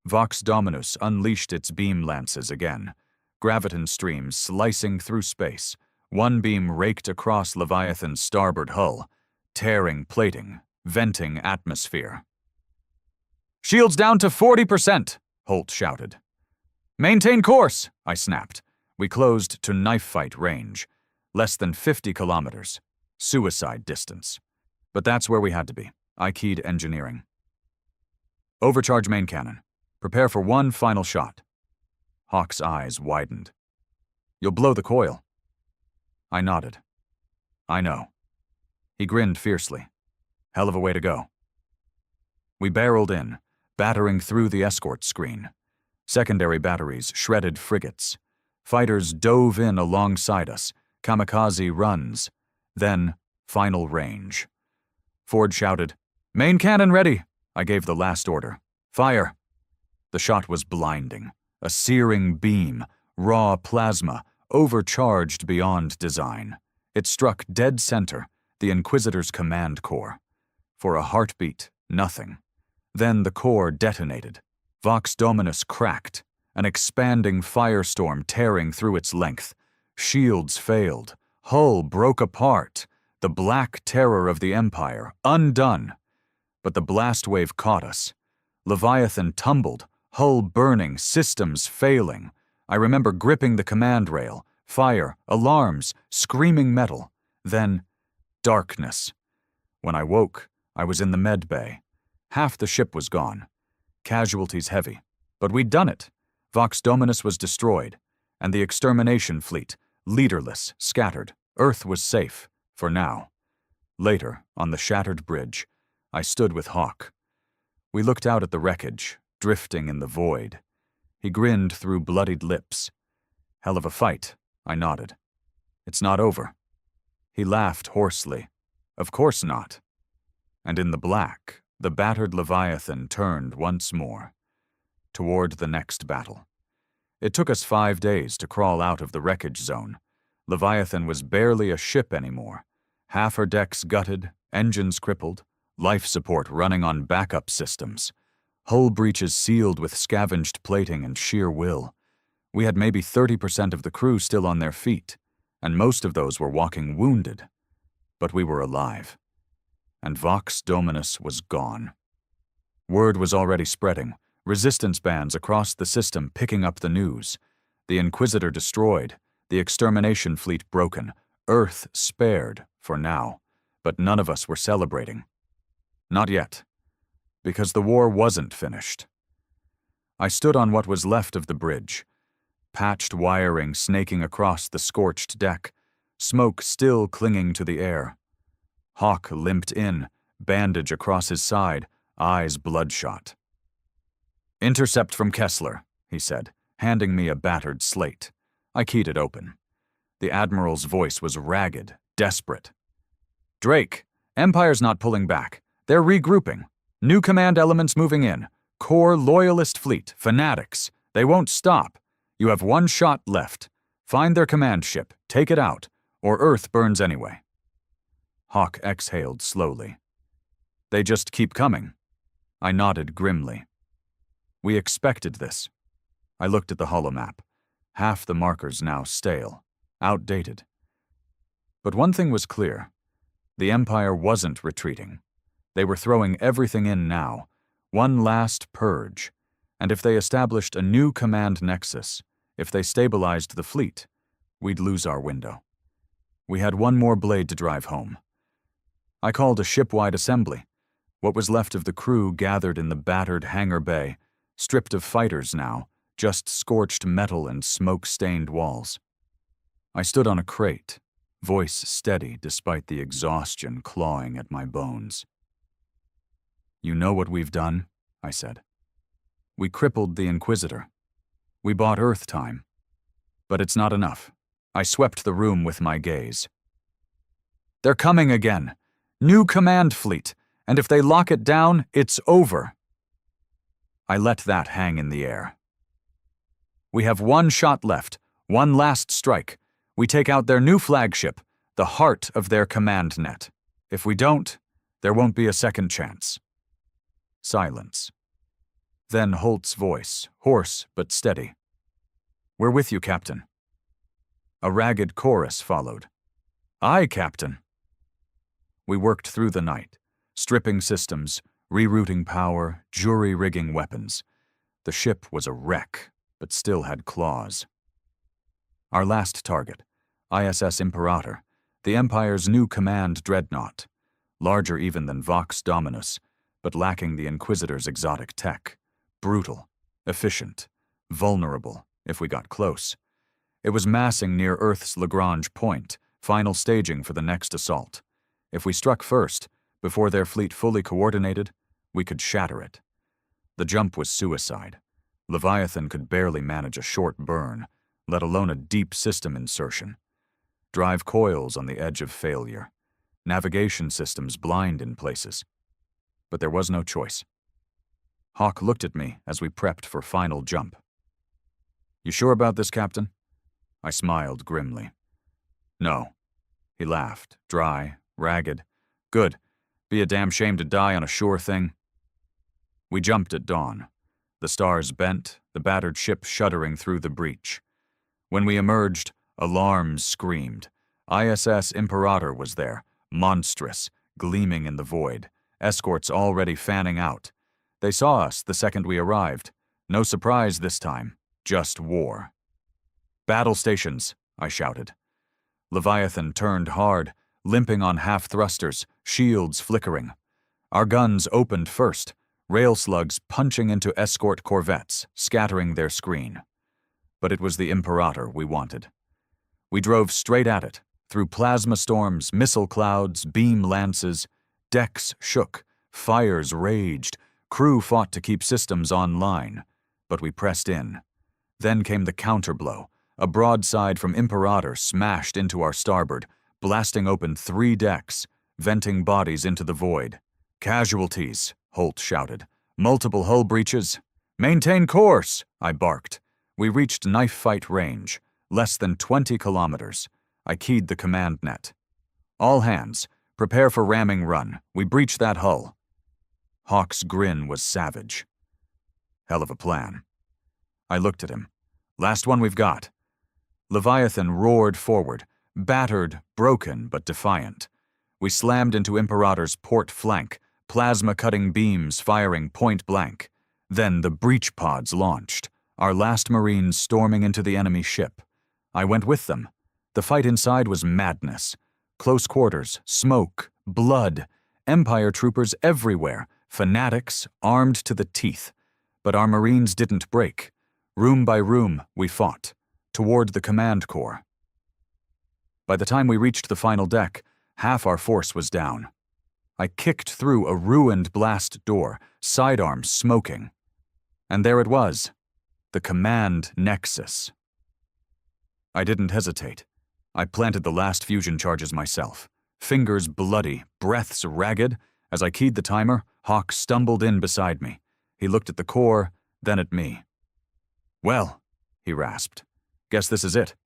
Vox Dominus unleashed its beam lances again, graviton streams slicing through space. One beam raked across Leviathan's starboard hull, tearing plating, venting atmosphere. "Shields down to 40%, Holt shouted. "Maintain course," I snapped. We closed to knife fight range. Less than 50 kilometers. Suicide distance. But that's where we had to be. I keyed engineering. Overcharge main cannon. Prepare for one final shot. Hawk's eyes widened. You'll blow the coil. I nodded. I know. He grinned fiercely. Hell of a way to go. We barreled in, battering through the escort screen. Secondary batteries shredded frigates. Fighters dove in alongside us, kamikaze runs. Then, final range. Ford shouted, "Main cannon ready!" I gave the last order. Fire! The shot was blinding. A searing beam, raw plasma, overcharged beyond design. It struck dead center, the Inquisitor's command core. For a heartbeat, nothing. Then the core detonated. Vox Dominus cracked, an expanding firestorm tearing through its length. Shields failed. Hull broke apart. The black terror of the Empire, undone. But the blast wave caught us. Leviathan tumbled, hull burning, systems failing. I remember gripping the command rail. Fire, alarms, screaming metal. Then, darkness. When I woke, I was in the med bay. Half the ship was gone. Casualties heavy. But we'd done it. Vox Dominus was destroyed. And the extermination fleet, leaderless, scattered. Earth was safe, for now. Later, on the shattered bridge, I stood with Hawk. We looked out at the wreckage, drifting in the void. He grinned through bloodied lips. Hell of a fight, I nodded. It's not over. He laughed hoarsely. Of course not. And in the black, the battered Leviathan turned once more, toward the next battle. It took us 5 days to crawl out of the wreckage zone. Leviathan was barely a ship anymore. Half her decks gutted, engines crippled, life support running on backup systems. Hull breaches sealed with scavenged plating and sheer will. We had maybe 30% of the crew still on their feet, and most of those were walking wounded. But we were alive. And Vox Dominus was gone. Word was already spreading, resistance bands across the system picking up the news. The Inquisitor destroyed, the extermination fleet broken, Earth spared, for now, but none of us were celebrating. Not yet, because the war wasn't finished. I stood on what was left of the bridge, patched wiring snaking across the scorched deck, smoke still clinging to the air. Hawk limped in, bandage across his side, eyes bloodshot. "Intercept from Kessler," he said, handing me a battered slate. I keyed it open. The Admiral's voice was ragged, desperate. "Drake, Empire's not pulling back. They're regrouping. New command elements moving in. Core loyalist fleet, fanatics. They won't stop. You have 1 shot left. Find their command ship, take it out, or Earth burns anyway." Hawk exhaled slowly. "They just keep coming." I nodded grimly. We expected this. I looked at the holomap. Half the markers now stale, outdated. But one thing was clear. The Empire wasn't retreating. They were throwing everything in now, one last purge, and if they established a new command nexus, if they stabilized the fleet, we'd lose our window. We had one more blade to drive home. I called a ship-wide assembly. What was left of the crew gathered in the battered hangar bay, stripped of fighters now, just scorched metal and smoke-stained walls. I stood on a crate, voice steady despite the exhaustion clawing at my bones. "You know what we've done?" I said. "We crippled the Inquisitor. We bought Earth time. But it's not enough." I swept the room with my gaze. "They're coming again. New command fleet. And if they lock it down, it's over." I let that hang in the air. "We have 1 shot left, 1 last strike. We take out their new flagship, the heart of their command net. If we don't, there won't be a second chance." Silence. Then Holt's voice, hoarse but steady. "We're with you, Captain." A ragged chorus followed. "Aye, Captain." We worked through the night, stripping systems, rerouting power, jury-rigging weapons. The ship was a wreck, but still had claws. Our last target, ISS Imperator, the Empire's new command dreadnought. larger even than Vox Dominus, but lacking the Inquisitor's exotic tech. Brutal, efficient, vulnerable if we got close. It was massing near Earth's Lagrange point, final staging for the next assault. If we struck first, before their fleet fully coordinated, we could shatter it. The jump was suicide. Leviathan could barely manage a short burn, let alone a deep system insertion. Drive coils on the edge of failure. Navigation systems blind in places. But there was no choice. Hawk looked at me as we prepped for final jump. "You sure about this, Captain?" I smiled grimly. "No." He laughed, dry, ragged. "Good. Be a damn shame to die on a sure thing." We jumped at dawn. The stars bent, the battered ship shuddering through the breach. When we emerged, alarms screamed. ISS Imperator was there, monstrous, gleaming in the void, escorts already fanning out. They saw us the second we arrived. No surprise this time, just war. "Battle stations," I shouted. Leviathan turned hard, limping on half-thrusters, shields flickering. Our guns opened first, rail slugs punching into escort corvettes, scattering their screen. But it was the Imperator we wanted. We drove straight at it, through plasma storms, missile clouds, beam lances. Decks shook, fires raged, crew fought to keep systems online. But we pressed in. Then came the counterblow. A broadside from Imperator smashed into our starboard, blasting open 3 decks, venting bodies into the void. "Casualties," Holt shouted. "Multiple hull breaches." "Maintain course," I barked. We reached knife fight range, less than 20 kilometers. I keyed the command net. "All hands, prepare for ramming run. We breach that hull." Hawk's grin was savage. "Hell of a plan." I looked at him. "Last one we've got." Leviathan roared forward, battered, broken, but defiant. We slammed into Imperator's port flank, plasma-cutting beams firing point blank. Then the breach pods launched, our last Marines storming into the enemy ship. I went with them. The fight inside was madness. Close quarters, smoke, blood, Empire troopers everywhere, fanatics armed to the teeth. But our Marines didn't break. Room by room, we fought, toward the command core. By the time we reached the final deck, half our force was down. I kicked through a ruined blast door, sidearms smoking. And there it was, the command nexus. I didn't hesitate. I planted the last fusion charges myself, fingers bloody, breaths ragged. As I keyed the timer, Hawk stumbled in beside me. He looked at the core, then at me. "Well," he rasped, "guess this is it."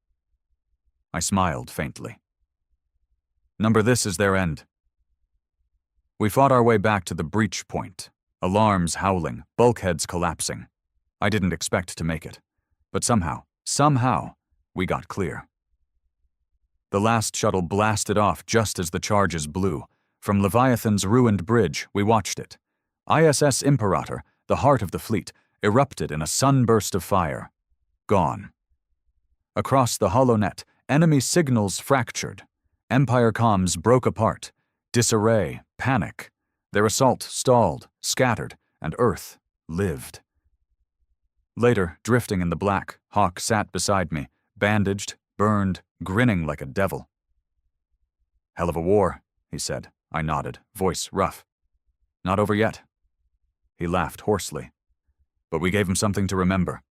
I smiled faintly. "Number this is their end." We fought our way back to the breach point, alarms howling, bulkheads collapsing. I didn't expect to make it, but somehow, we got clear. The last shuttle blasted off just as the charges blew. From Leviathan's ruined bridge, we watched it. ISS Imperator, the heart of the fleet, erupted in a sunburst of fire. Gone. Across the holonet, enemy signals fractured. Empire comms broke apart. Disarray, panic. Their assault stalled, scattered, and Earth lived. Later, drifting in the black, Hawk sat beside me, bandaged, burned, grinning like a devil. "Hell of a war," he said. I nodded, voice rough. "Not over yet." He laughed hoarsely. "But we gave him something to remember."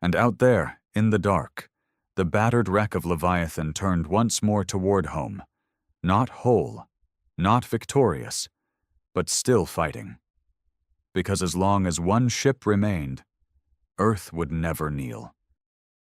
And out there, in the dark, the battered wreck of Leviathan turned once more toward home. Not whole, not victorious, but still fighting. Because as long as one ship remained, Earth would never kneel.